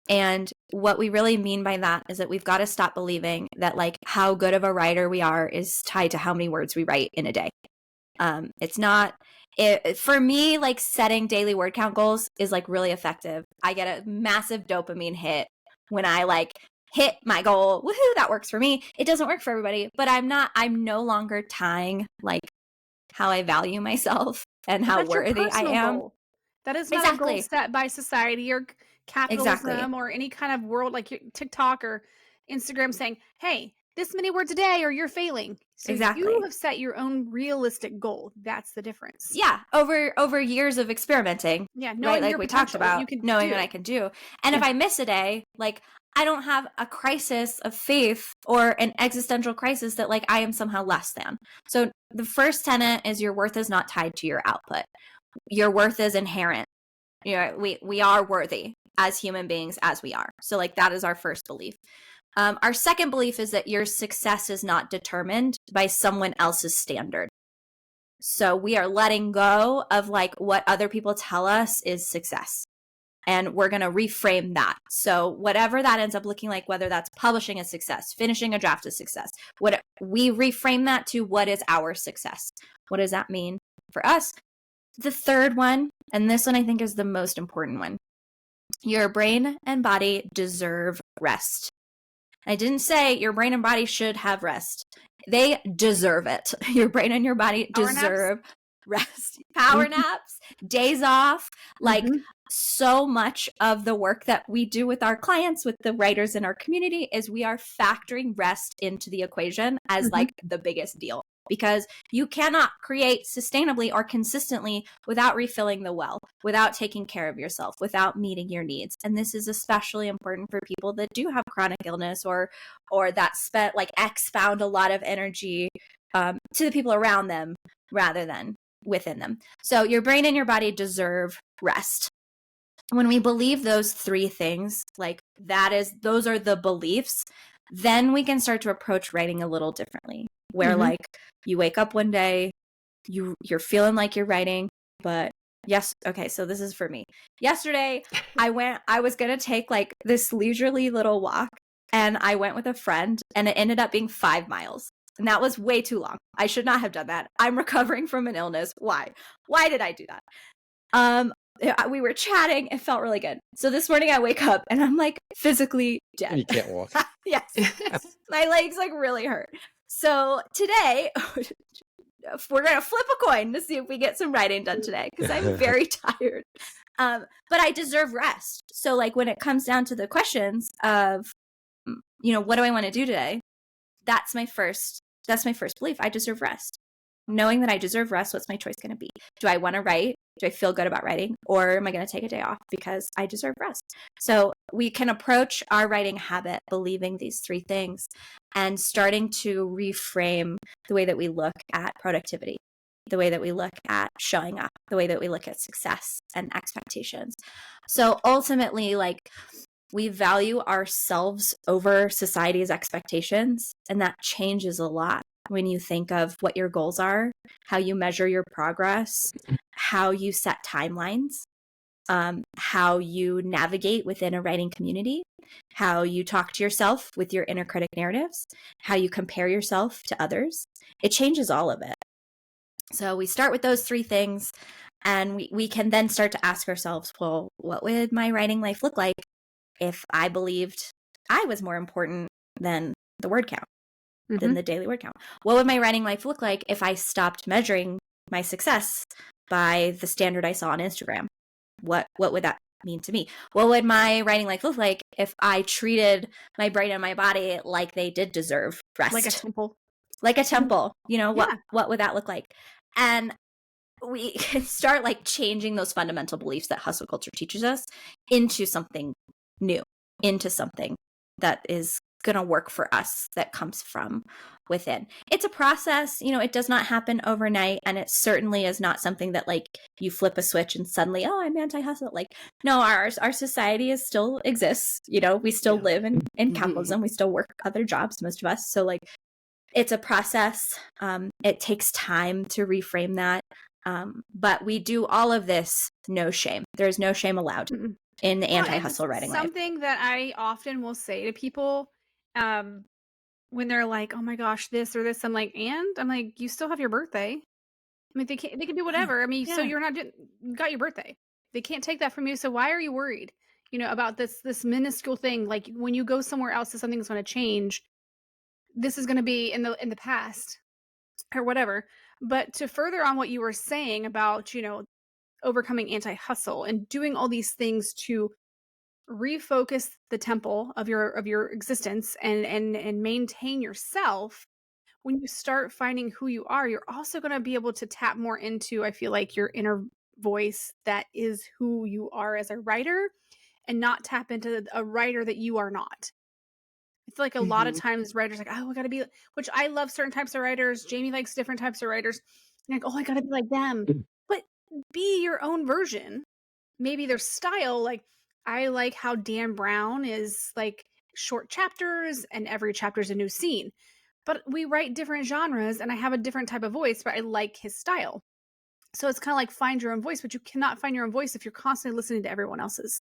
And what we really mean by that is that we've got to stop believing that like how good of a writer we are is tied to how many words we write in a day. It's not. For me, like setting daily word count goals is like really effective. I get a massive dopamine hit when I like hit my goal. Woohoo, that works for me. It doesn't work for everybody, but I'm no longer tying like how I value myself and how That's your worthy I personal am. goal. That is not a goal Exactly. set by society or capitalism Exactly. or any kind of world like your TikTok or Instagram saying, hey, this many words a day or you're failing. So Exactly. you have set your own realistic goal. That's the difference. Yeah, over years of experimenting. Yeah, right? knowing Like your we talked potential, about, you can knowing do. what I can do. And if Yeah. I miss a day, like I don't have a crisis of faith or an existential crisis that like I am somehow less than. So the first tenet is your worth is not tied to your output. Your worth is inherent. We are worthy as human beings as we are. So like that is our first belief. Our second belief is that your success is not determined by someone else's standard. So we are letting go of like what other people tell us is success. And we're going to reframe that. So whatever that ends up looking like, whether that's publishing a success, finishing a draft is success, we reframe that to what is our success? What does that mean for us? The third one, and this one I think is the most important one. Your brain and body deserve rest. I didn't say your brain and body should have rest. They deserve it. Your brain and your body deserve rest. Power naps, days off, like so much of the work that we do with our clients, with the writers in our community, is we are factoring rest into the equation as like the biggest deal, because you cannot create sustainably or consistently without refilling the well, without taking care of yourself, without meeting your needs. And this is especially important for people that do have chronic illness or that spent like expound a lot of energy to the people around them rather than within them. So your brain and your body deserve rest. When we believe those three things, like those are the beliefs, then we can start to approach writing a little differently, where like you wake up one day, you're feeling like you're writing, but okay, so this is for me. Yesterday, I was going to take like this leisurely little walk, and I went with a friend, and it ended up being 5 miles. And that was way too long. I should not have done that. I'm recovering from an illness. Why did I do that? We were chatting. It felt really good. So this morning I wake up and I'm like physically dead. You can't walk. Yes. My legs like really hurt. So today we're going to flip a coin to see if we get some writing done today, because I'm very tired. But I deserve rest. So like when it comes down to the questions of, what do I want to do today? That's my first belief. I deserve rest. Knowing that I deserve rest, what's my choice going to be? Do I want to write? Do I feel good about writing? Or am I going to take a day off because I deserve rest? So we can approach our writing habit believing these three things and starting to reframe the way that we look at productivity, the way that we look at showing up, the way that we look at success and expectations. So ultimately, like, we value ourselves over society's expectations, and that changes a lot when you think of what your goals are, how you measure your progress, how you set timelines, how you navigate within a writing community, how you talk to yourself with your inner critic narratives, how you compare yourself to others. It changes all of it. So we start with those three things, and we can then start to ask ourselves, well, what would my writing life look like if I believed I was more important than the word count, than the daily word count? What would my writing life look like if I stopped measuring my success by the standard I saw on Instagram? What would that mean to me? What would my writing life look like if I treated my brain and my body like they did deserve rest? Like a temple. Like a temple. Yeah. What would that look like? And we can start like changing those fundamental beliefs that hustle culture teaches us into something new, into something that is going to work for us, that comes from within. It's a process, it does not happen overnight, and it certainly is not something that like you flip a switch and suddenly, oh, I'm anti-hustle. Like, no, our society still exists. We still live in capitalism. We still work other jobs, most of us. So like, it's a process. It takes time to reframe that. But we do all of this, no shame. There's no shame allowed in the anti-hustle writing life. Something that I often will say to people when they're like, oh my gosh, this or this, I'm like, you still have your birthday. I mean, they can do whatever. I mean, so you got your birthday. They can't take that from you. So why are you worried, about this minuscule thing? Like when you go somewhere else, something's going to change. This is going to be in the past or whatever. But to further on what you were saying about, overcoming anti-hustle and doing all these things to refocus the temple of your existence and maintain yourself. When you start finding who you are, you're also going to be able to tap more into, I feel like, your inner voice that is who you are as a writer, and not tap into a writer that you are not. I feel like a lot of times writers are like, oh, I gotta be, which I love certain types of writers. Jamie likes different types of writers. And like, oh, I gotta be like them. But be your own version. Maybe their style, like I like how Dan Brown is like short chapters and every chapter is a new scene. But we write different genres and I have a different type of voice, but I like his style. So it's kind of like find your own voice, but you cannot find your own voice if you're constantly listening to everyone else's.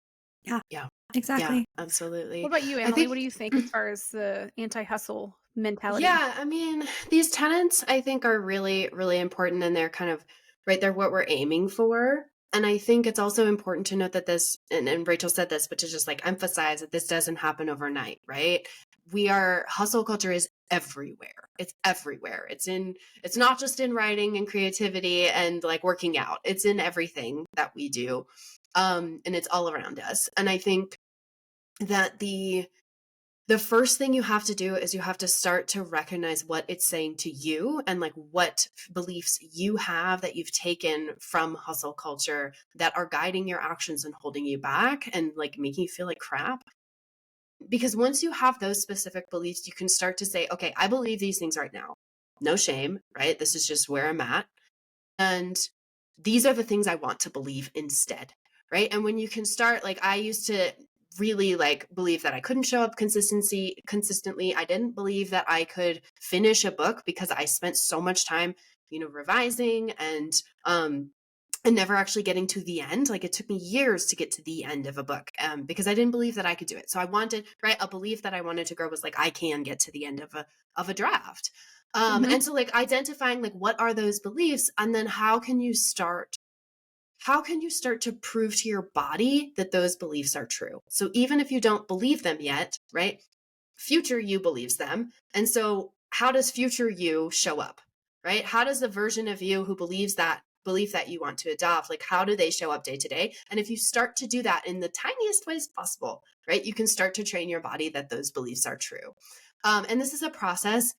Yeah. Exactly. Yeah, absolutely. What about you, Emily? What do you think as far as the anti-hustle mentality? Yeah, I mean, these tenets I think are really, really important, and they're kind of right there what we're aiming for. And I think it's also important to note that this, and Rachel said this, but to just like emphasize that this doesn't happen overnight, right? Hustle culture is everywhere. It's everywhere. It's not just in writing and creativity and like working out. It's in everything that we do. And it's all around us. And I think that the first thing you have to do is you have to start to recognize what it's saying to you, and like what beliefs you have that you've taken from hustle culture that are guiding your actions and holding you back and like making you feel like crap. Because once you have those specific beliefs, you can start to say, okay, I believe these things right now. No shame, right? This is just where I'm at. And these are the things I want to believe instead, right? And when you can start, like I used to really like believe that I couldn't show up consistently. I didn't believe that I could finish a book because I spent so much time, revising and never actually getting to the end. Like it took me years to get to the end of a book because I didn't believe that I could do it. So I wanted, right, a belief that I wanted to grow was like I can get to the end of a draft. And so like identifying like what are those beliefs, and then how can you start to prove to your body that those beliefs are true? So even if you don't believe them yet, right, future you believes them. And so how does future you show up, right? How does the version of you who believes that belief that you want to adopt, like how do they show up day to day? And if you start to do that in the tiniest ways possible, right, you can start to train your body that those beliefs are true. And this is a process,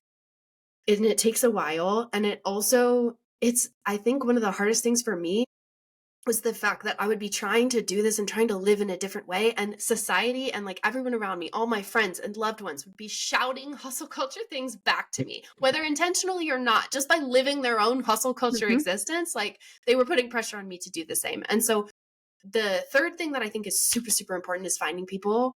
and it takes a while. And it's, I think one of the hardest things for me was the fact that I would be trying to do this and trying to live in a different way. And society and like everyone around me, all my friends and loved ones would be shouting hustle culture things back to me, whether intentionally or not, just by living their own hustle culture existence. Like they were putting pressure on me to do the same. And so the third thing that I think is super, super important is finding people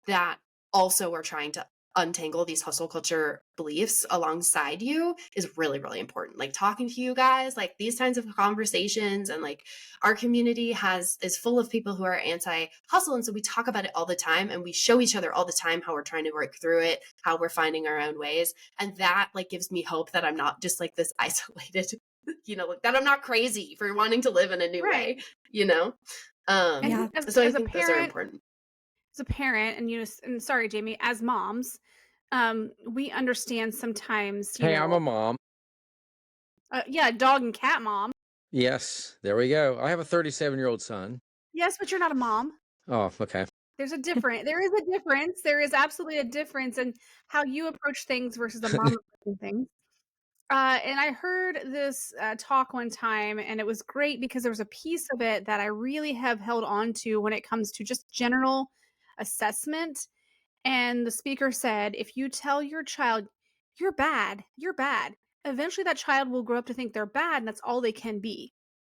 that also are trying to untangle these hustle culture beliefs alongside you is really, really important. Like talking to you guys, like these kinds of conversations, and like our community is full of people who are anti-hustle. And so we talk about it all the time, and we show each other all the time how we're trying to work through it, how we're finding our own ways. And that like gives me hope that I'm not just like this isolated, like that I'm not crazy for wanting to live in a new way, And So I as a think those are parent, important. and sorry, Jamie, as moms, we understand sometimes, Hey, I'm a mom. Dog and cat mom. Yes, there we go. I have a 37-year-old son. Yes, but you're not a mom. Oh, okay. There is a difference. There is absolutely a difference in how you approach things versus a mom approaching things. And I heard this talk one time, and it was great because there was a piece of it that I really have held on to when it comes to just general assessment. And the speaker said, if you tell your child, you're bad, eventually that child will grow up to think they're bad, and that's all they can be.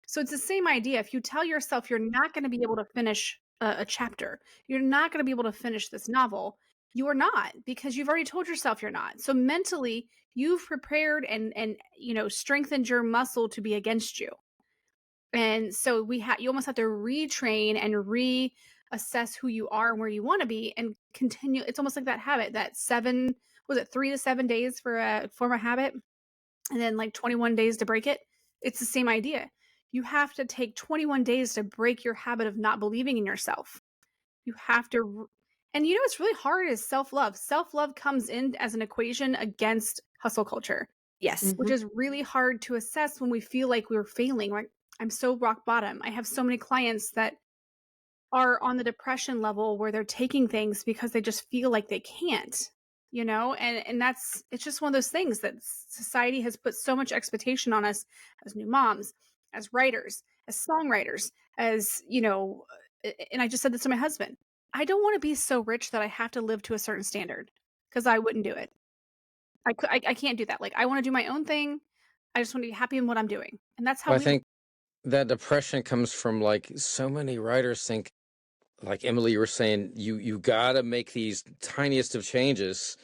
So it's the same idea. If you tell yourself you're not going to be able to finish a chapter, you're not going to be able to finish this novel, you are not, because you've already told yourself you're not. So mentally, you've prepared and strengthened your muscle to be against you. And so you almost have to retrain and reassess who you are and where you want to be and continue. It's almost like that habit, that 3 to 7 days for form a habit, and then like 21 days to break it. It's the same idea. You have to take 21 days to break your habit of not believing in yourself. You have to, and what's really hard is self-love. Self-love comes in as an equation against hustle culture. Yes. Which is really hard to assess when we feel like we're failing. Like, I'm so rock bottom. I have so many clients that are on the depression level where they're taking things because they just feel like they can't, and it's just one of those things that society has put so much expectation on us as new moms, as writers, as songwriters, as, and I just said this to my husband. I don't want to be so rich that I have to live to a certain standard, because I wouldn't do it. I can't do that. Like, I want to do my own thing. I just want to be happy in what I'm doing. And that's how I think that depression comes from like so many writers think, like Emily, you were saying, you gotta make these tiniest of changes.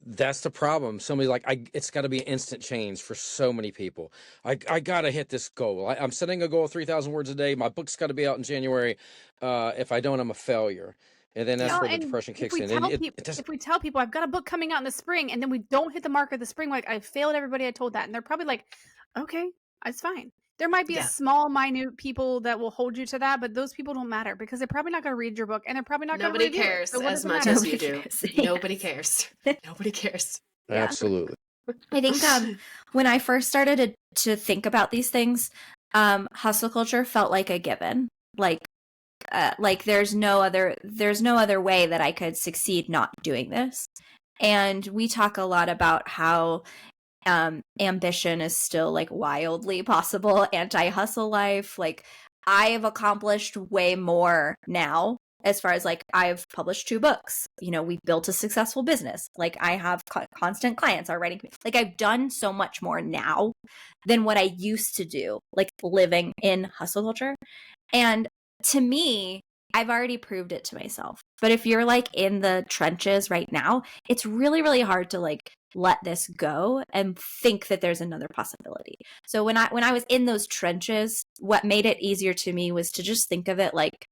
That's the problem. Somebody like it's got to be an instant change for so many people. I gotta hit this goal. I'm setting a goal of 3,000 words a day. My book's got to be out in January. If I don't, I'm a failure. And then that's where the depression kicks in. If we tell people I've got a book coming out in the spring, and then we don't hit the mark of the spring, like I failed everybody I told that, and they're probably like, okay, that's fine. There might be a small, minute people that will hold you to that, but those people don't matter because they're probably not going to read your book, and they're probably not going to review it. Nobody cares as much as you do. Nobody cares. Nobody cares. Yeah. Absolutely. I think when I first started to think about these things, hustle culture felt like a given. Like like there's no other way that I could succeed not doing this. And we talk a lot about how ambition is still like wildly possible, anti-hustle life. Like I have accomplished way more now as far as like I've published 2 books. We've built a successful business. Like I have constant clients already. Like I've done so much more now than what I used to do, like living in hustle culture. And to me, I've already proved it to myself. But if you're like in the trenches right now, it's really, really hard to like let this go and think that there's another possibility. So when I was in those trenches, what made it easier to me was to just think of it like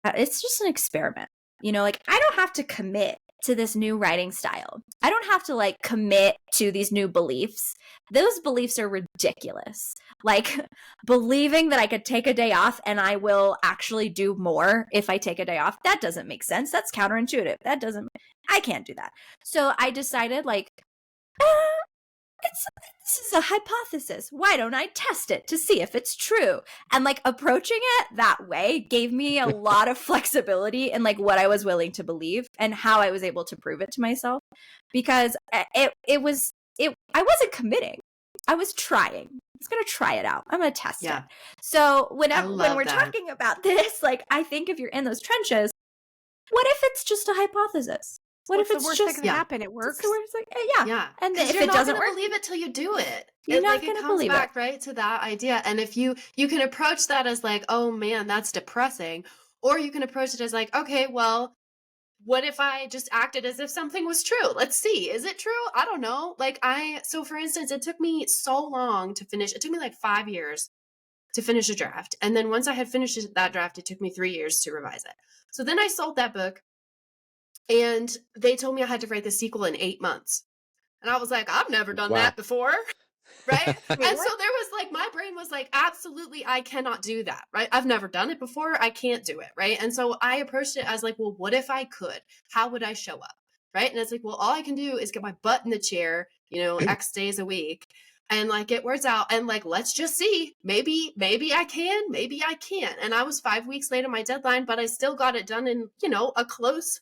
it's just an experiment. Like I don't have to commit to this new writing style. I don't have to like commit to these new beliefs. Those beliefs are ridiculous. Like believing that I could take a day off and I will actually do more if I take a day off, that doesn't make sense. That's counterintuitive. I can't do that. So I decided like, this is a hypothesis. Why don't I test it to see if it's true? And like approaching it that way gave me a lot of flexibility in like what I was willing to believe and how I was able to prove it to myself, because I wasn't committing. I was trying. I was going to try it out. I'm going to test it. So when we're talking about this, like I think if you're in those trenches, what if it's just a hypothesis? What if it's the worst just that can happen? It works. It's the worst, like, yeah. And if it doesn't work, believe it till you do it. You're not like, going it to comes believe back it. right to that idea. And if you can approach that as like, oh man, that's depressing, or you can approach it as like, okay, well, what if I just acted as if something was true? Let's see. Is it true? I don't know. So for instance, it took me so long to finish. It took me like 5 years to finish a draft. And then once I had finished that draft, it took me 3 years to revise it. So then I sold that book and they told me I had to write the sequel in 8 months. And I was like, I've never done that before. Right. And so there was like, my brain was like, absolutely, I cannot do that. Right. I've never done it before. I can't do it. Right. And so I approached it as like, well, what if I could? How would I show up? Right. And it's like, well, all I can do is get my butt in the chair, X days a week and like get words out and like, let's just see. Maybe I can, maybe I can't. And I was 5 weeks late on my deadline, but I still got it done in, much closer.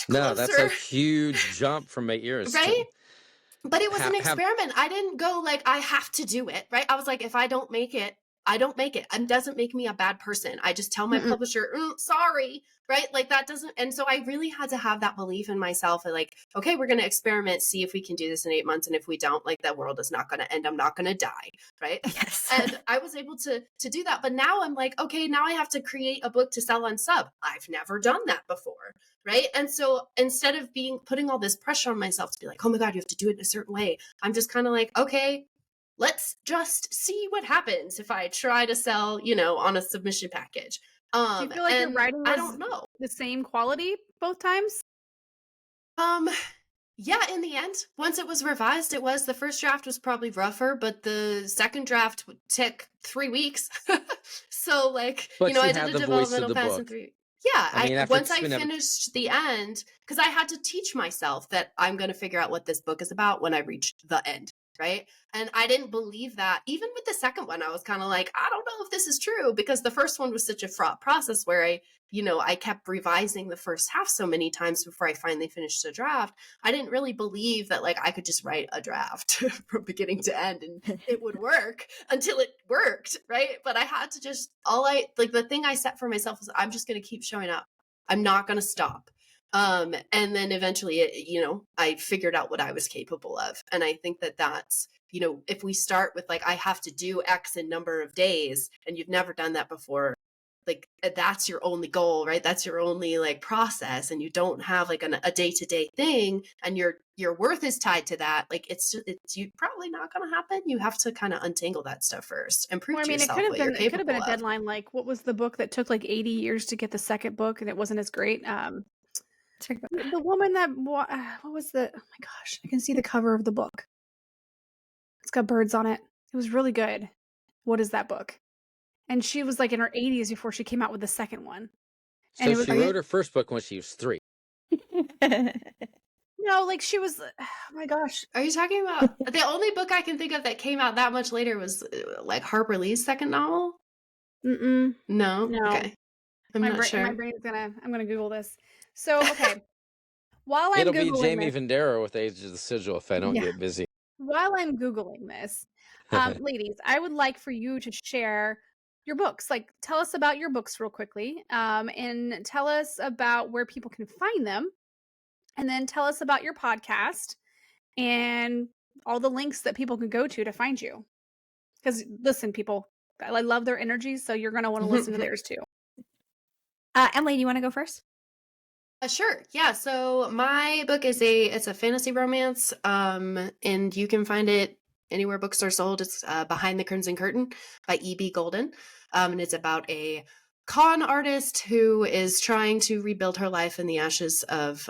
No, that's a huge jump from 8 years. Right. But it was an experiment. I didn't go like, I have to do it, right? I was like, if I don't make it, I don't make it. It doesn't make me a bad person. I just tell my publisher, sorry, right? Like that doesn't. And so I really had to have that belief in myself and like, okay, we're going to experiment, see if we can do this in 8 months. And if we don't, like the world is not going to end. I'm not going to die, right? Yes. And I was able to do that. But now I'm like, okay, now I have to create a book to sell on Sub. I've never done that before. Right. And so instead of putting all this pressure on myself to be like, oh my God, you have to do it in a certain way, I'm just kind of like, okay, let's just see what happens if I try to sell, on a submission package. Do you feel like your writing was I don't know. the same quality both times? Yeah, in the end, once it was revised, the first draft was probably rougher, but the second draft took 3 weeks. So like, But I you did had a the voice of developmental the pass in book. 3. Yeah, I mean, once I finished the end, because I had to teach myself that I'm going to figure out what this book is about when I reach the end, right? And I didn't believe that. Even with the second one, I was kind of like, I don't know if this is true, because the first one was such a fraught process where I kept revising the first half so many times before I finally finished the draft. I didn't really believe that like I could just write a draft from beginning to end and it would work until it worked, right? But I had to just the thing I set for myself was I'm just going to keep showing up. I'm not going to stop. And then eventually, I figured out what I was capable of. And I think that that's, if we start with like, I have to do X in number of days and you've never done that before, like that's your only goal, right? That's your only like process. And you don't have like a day-to-day thing and your worth is tied to that. Like it's you probably not going to happen. You have to kind of untangle that stuff first and prove to yourself what you're capable of. It could have been a deadline. Like what was the book that took like 80 years to get the second book and it wasn't as great? The woman that what was the, oh my gosh, I can see the cover of the book. It's got birds on it. It was really good. What is that book? And she was like in her 80s before she came out with the second one. So she wrote her first book when she was 3. No, like she was, oh my gosh. Are you talking about the only book I can think of that came out that much later was like Harper Lee's second novel? No. Okay. I'm My not brain, sure. I'm gonna Google this. So, okay, while I'm It'll be Googling Jamie this, Vendera with Age of the Sigil if I don't yeah, get busy. while I'm Googling this, ladies, I would like for you to share your books. Like, tell us about your books real quickly, and tell us about where people can find them, and then tell us about your podcast and all the links that people can go to find you. Because listen, people, I love their energy, so you're gonna want to listen to theirs too. Emily, do you want to go first? Sure. Yeah. So my book is it's a fantasy romance, and you can find it anywhere books are sold. It's Behind the Crimson Curtain by E.B. Golden, and it's about a con artist who is trying to rebuild her life in the ashes of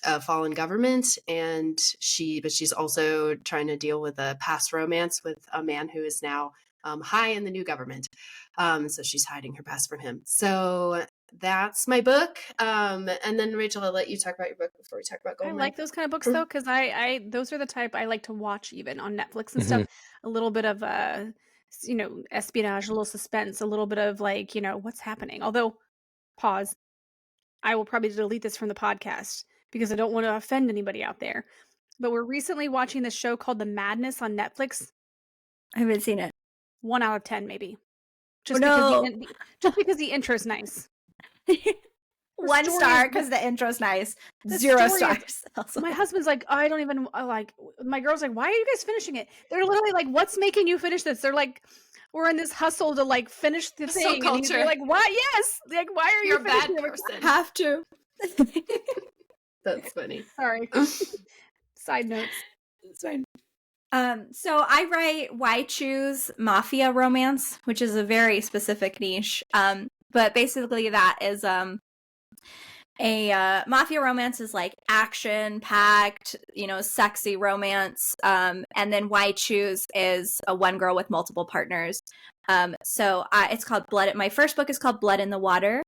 a fallen government, and she's also trying to deal with a past romance with a man who is now high in the new government. So she's hiding her past from him. So that's my book. And then Rachel, I'll let you talk about your book before we talk about I Golden like those kind of books though, because I those are the type I like to watch even on Netflix and stuff. A little bit of espionage, a little suspense, a little bit of like, what's happening. Although, pause. I will probably delete this from the podcast because I don't want to offend anybody out there. But we're recently watching this show called The Madness on Netflix. I haven't seen it. 1 out of 10, maybe. Oh, no. Just because the intro is nice. 1 story star is- because the intro's nice. the 0 story is- stars. Also. My husband's like, I don't even like. My girl's like, why are you guys finishing it? They're literally like, what's making you finish this? They're like, we're in this hustle to like finish the Hustle thing. And culture. they're like, why? Yes. Like, why are You're you a bad finishing it? person. Have to. That's funny. Sorry. Side notes. It's fine. So I write Why Choose Mafia Romance, which is a very specific niche. But basically that is a mafia romance is like action packed, sexy romance. And then Why Choose is a one girl with multiple partners. So it's called Blood. My first book is called Blood in the Water.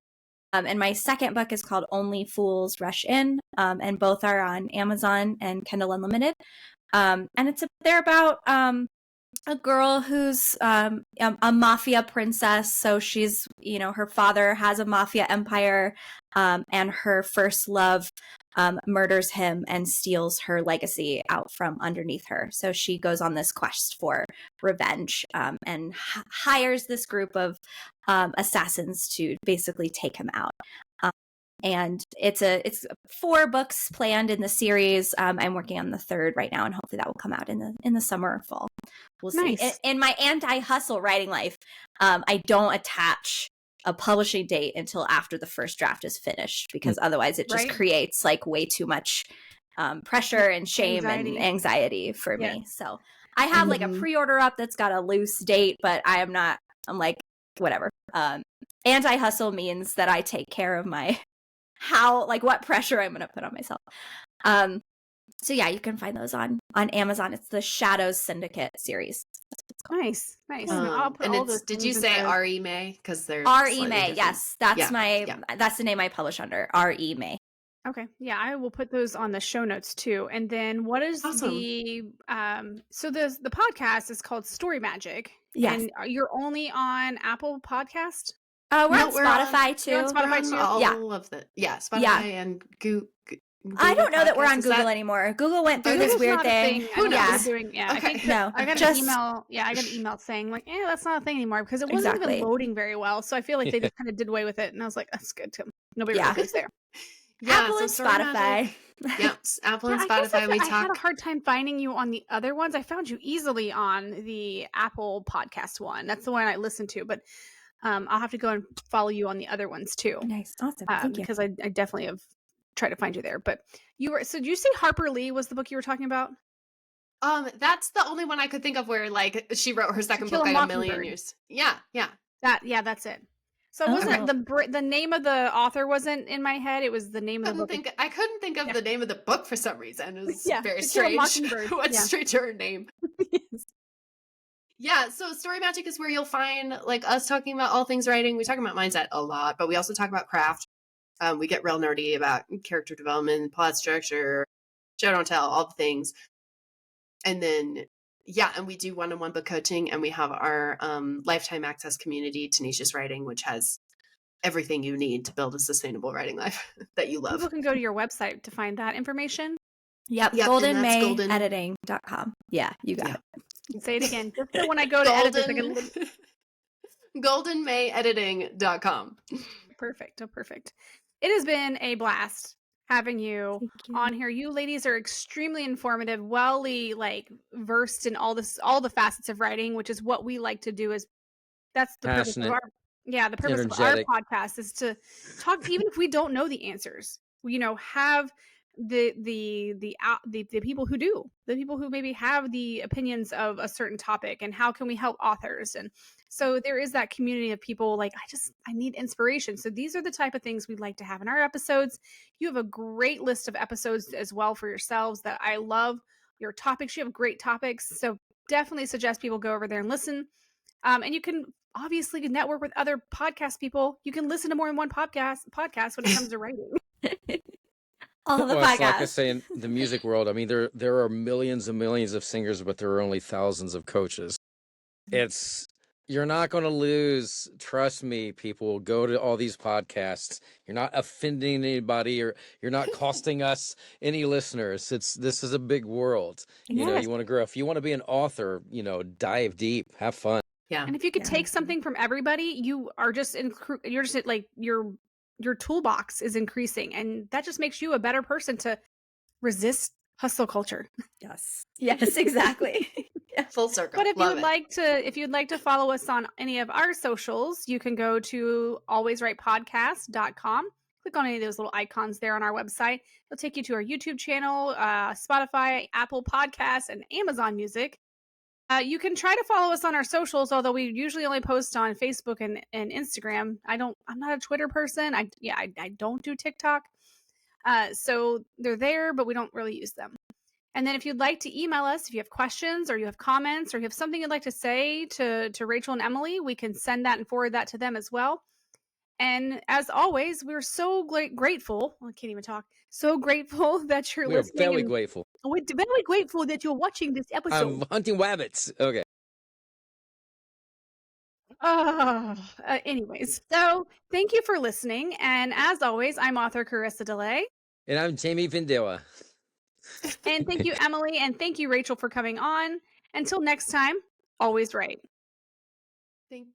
And my second book is called Only Fools Rush In. And both are on Amazon and Kindle Unlimited. And they're about a girl who's a mafia princess. So she's, her father has a mafia empire, and her first love murders him and steals her legacy out from underneath her. So she goes on this quest for revenge, and hires this group of assassins to basically take him out. And it's 4 books planned in the series. I'm working on the 3rd right now, and hopefully that will come out in the summer or fall. We'll see. Nice. In my anti-hustle writing life, I don't attach a publishing date until after the first draft is finished, because otherwise it just Right. creates like way too much pressure and shame and anxiety for Yeah. me. So I have like a pre-order up that's got a loose date, but I'm like, whatever. Anti-hustle means that I take care of my what pressure I'm going to put on myself. So yeah, you can find those on Amazon. It's the Shadows Syndicate series. Nice. And it's, did you say R.E. May? Because they're R.E. May. Yes, that's Yeah. that's the name I publish under. R.E. May. Okay. Yeah, I will put those on the show notes too. And then what is the so the podcast is called Story Magic. Yes. And you're only on Apple Podcast? We're No, on Spotify too. You're on Spotify too? All of the Spotify and Google. I don't know that we're on Podcasts. Google anymore. Google went through this Google's weird not a thing. Who knows? Yeah. I Okay. think No, I got just- an email. Yeah, I got an email saying like, that's not a thing anymore because it wasn't Exactly. even loading very well. So I feel like they just kind of did away with it, and I was like, that's good too. Nobody really goes there. Apple and Story Spotify. Magic. Yep, Apple and I guess Spotify. I had a hard time finding you on the other ones. I found you easily on the Apple podcast one. That's the one I listened to, but I'll have to go and follow you on the other ones too. Nice, awesome, thank you. Because I definitely have tried to find you there. But so did you say Harper Lee was the book you were talking about? That's the only one I could think of where like she wrote her second book like a million years. Yeah. That's it. So it wasn't the name of the author wasn't in my head. It was the name of the book. I couldn't think of the name of the book for some reason. It was very To Kill a strange. Mockingbird. Went straight to her name. Yeah, so Story Magic is where you'll find like us talking about all things writing. We talk about mindset a lot, but we also talk about craft. We get real nerdy about character development, plot structure, show don't tell, all the things. And then and we do one-on-one book coaching, and we have our lifetime access community, Tenacious Writing, which has everything you need to build a sustainable writing life that you love. People can go to your website to find that information. Yep, Yep, and that's golden. goldenmayediting.com. Yeah, you got it. Say it again, just so when I go to edit this, I can goldenmayediting.com. Perfect. Oh, perfect. It has been a blast having you Thank you. on here. You ladies are extremely informative, wellly like versed in all the facets of writing, which is what we like to do. Is that's the purpose of Passionate, the purpose of our energetic. podcast is to talk, even if we don't know the answers. Have the people who do, the people who maybe have the opinions of a certain topic, and how can we help authors. And so there is that community of people like, I need inspiration. So these are the type of things we'd like to have in our episodes. You have a great list of episodes as well for yourselves that I love. Your topics, you have great topics. So definitely suggest people go over there and listen. And you can obviously network with other podcast people. You can listen to more than one podcast when it comes to writing. All the Well, it's like I podcasts. say in the music world. I mean, there are millions and millions of singers, but there are only thousands of coaches. You're not going to lose. Trust me, people. Go to all these podcasts. You're not offending anybody, or you're not costing us any listeners. This is a big world. You Yes. want to grow. If you want to be an author, dive deep, have fun. Yeah. And if you could take something from everybody, you are just you're just like your toolbox is increasing, and that just makes you a better person to resist hustle culture. Yes. Yes, exactly. Full circle. But if Love you'd like to follow us on any of our socials, you can go to alwayswritepodcast.com. Click on any of those little icons there on our website. It'll take you to our YouTube channel, Spotify, Apple Podcasts, and Amazon Music. You can try to follow us on our socials, although we usually only post on Facebook and Instagram. I'm not a Twitter person. I don't do TikTok. So they're there, but we don't really use them. And then if you'd like to email us, if you have questions or you have comments or you have something you'd like to say to Rachel and Emily, we can send that and forward that to them as well. And as always, we're so grateful. I can't even talk. So grateful that you're We're listening. very grateful. We're very grateful that you're watching this episode. I'm hunting rabbits. Okay. Anyways, so thank you for listening. And as always, I'm author Carissa DeLay. And I'm Jamie Vindewa. And thank you, Emily. And thank you, Rachel, for coming on. Until next time, always write. Thank you.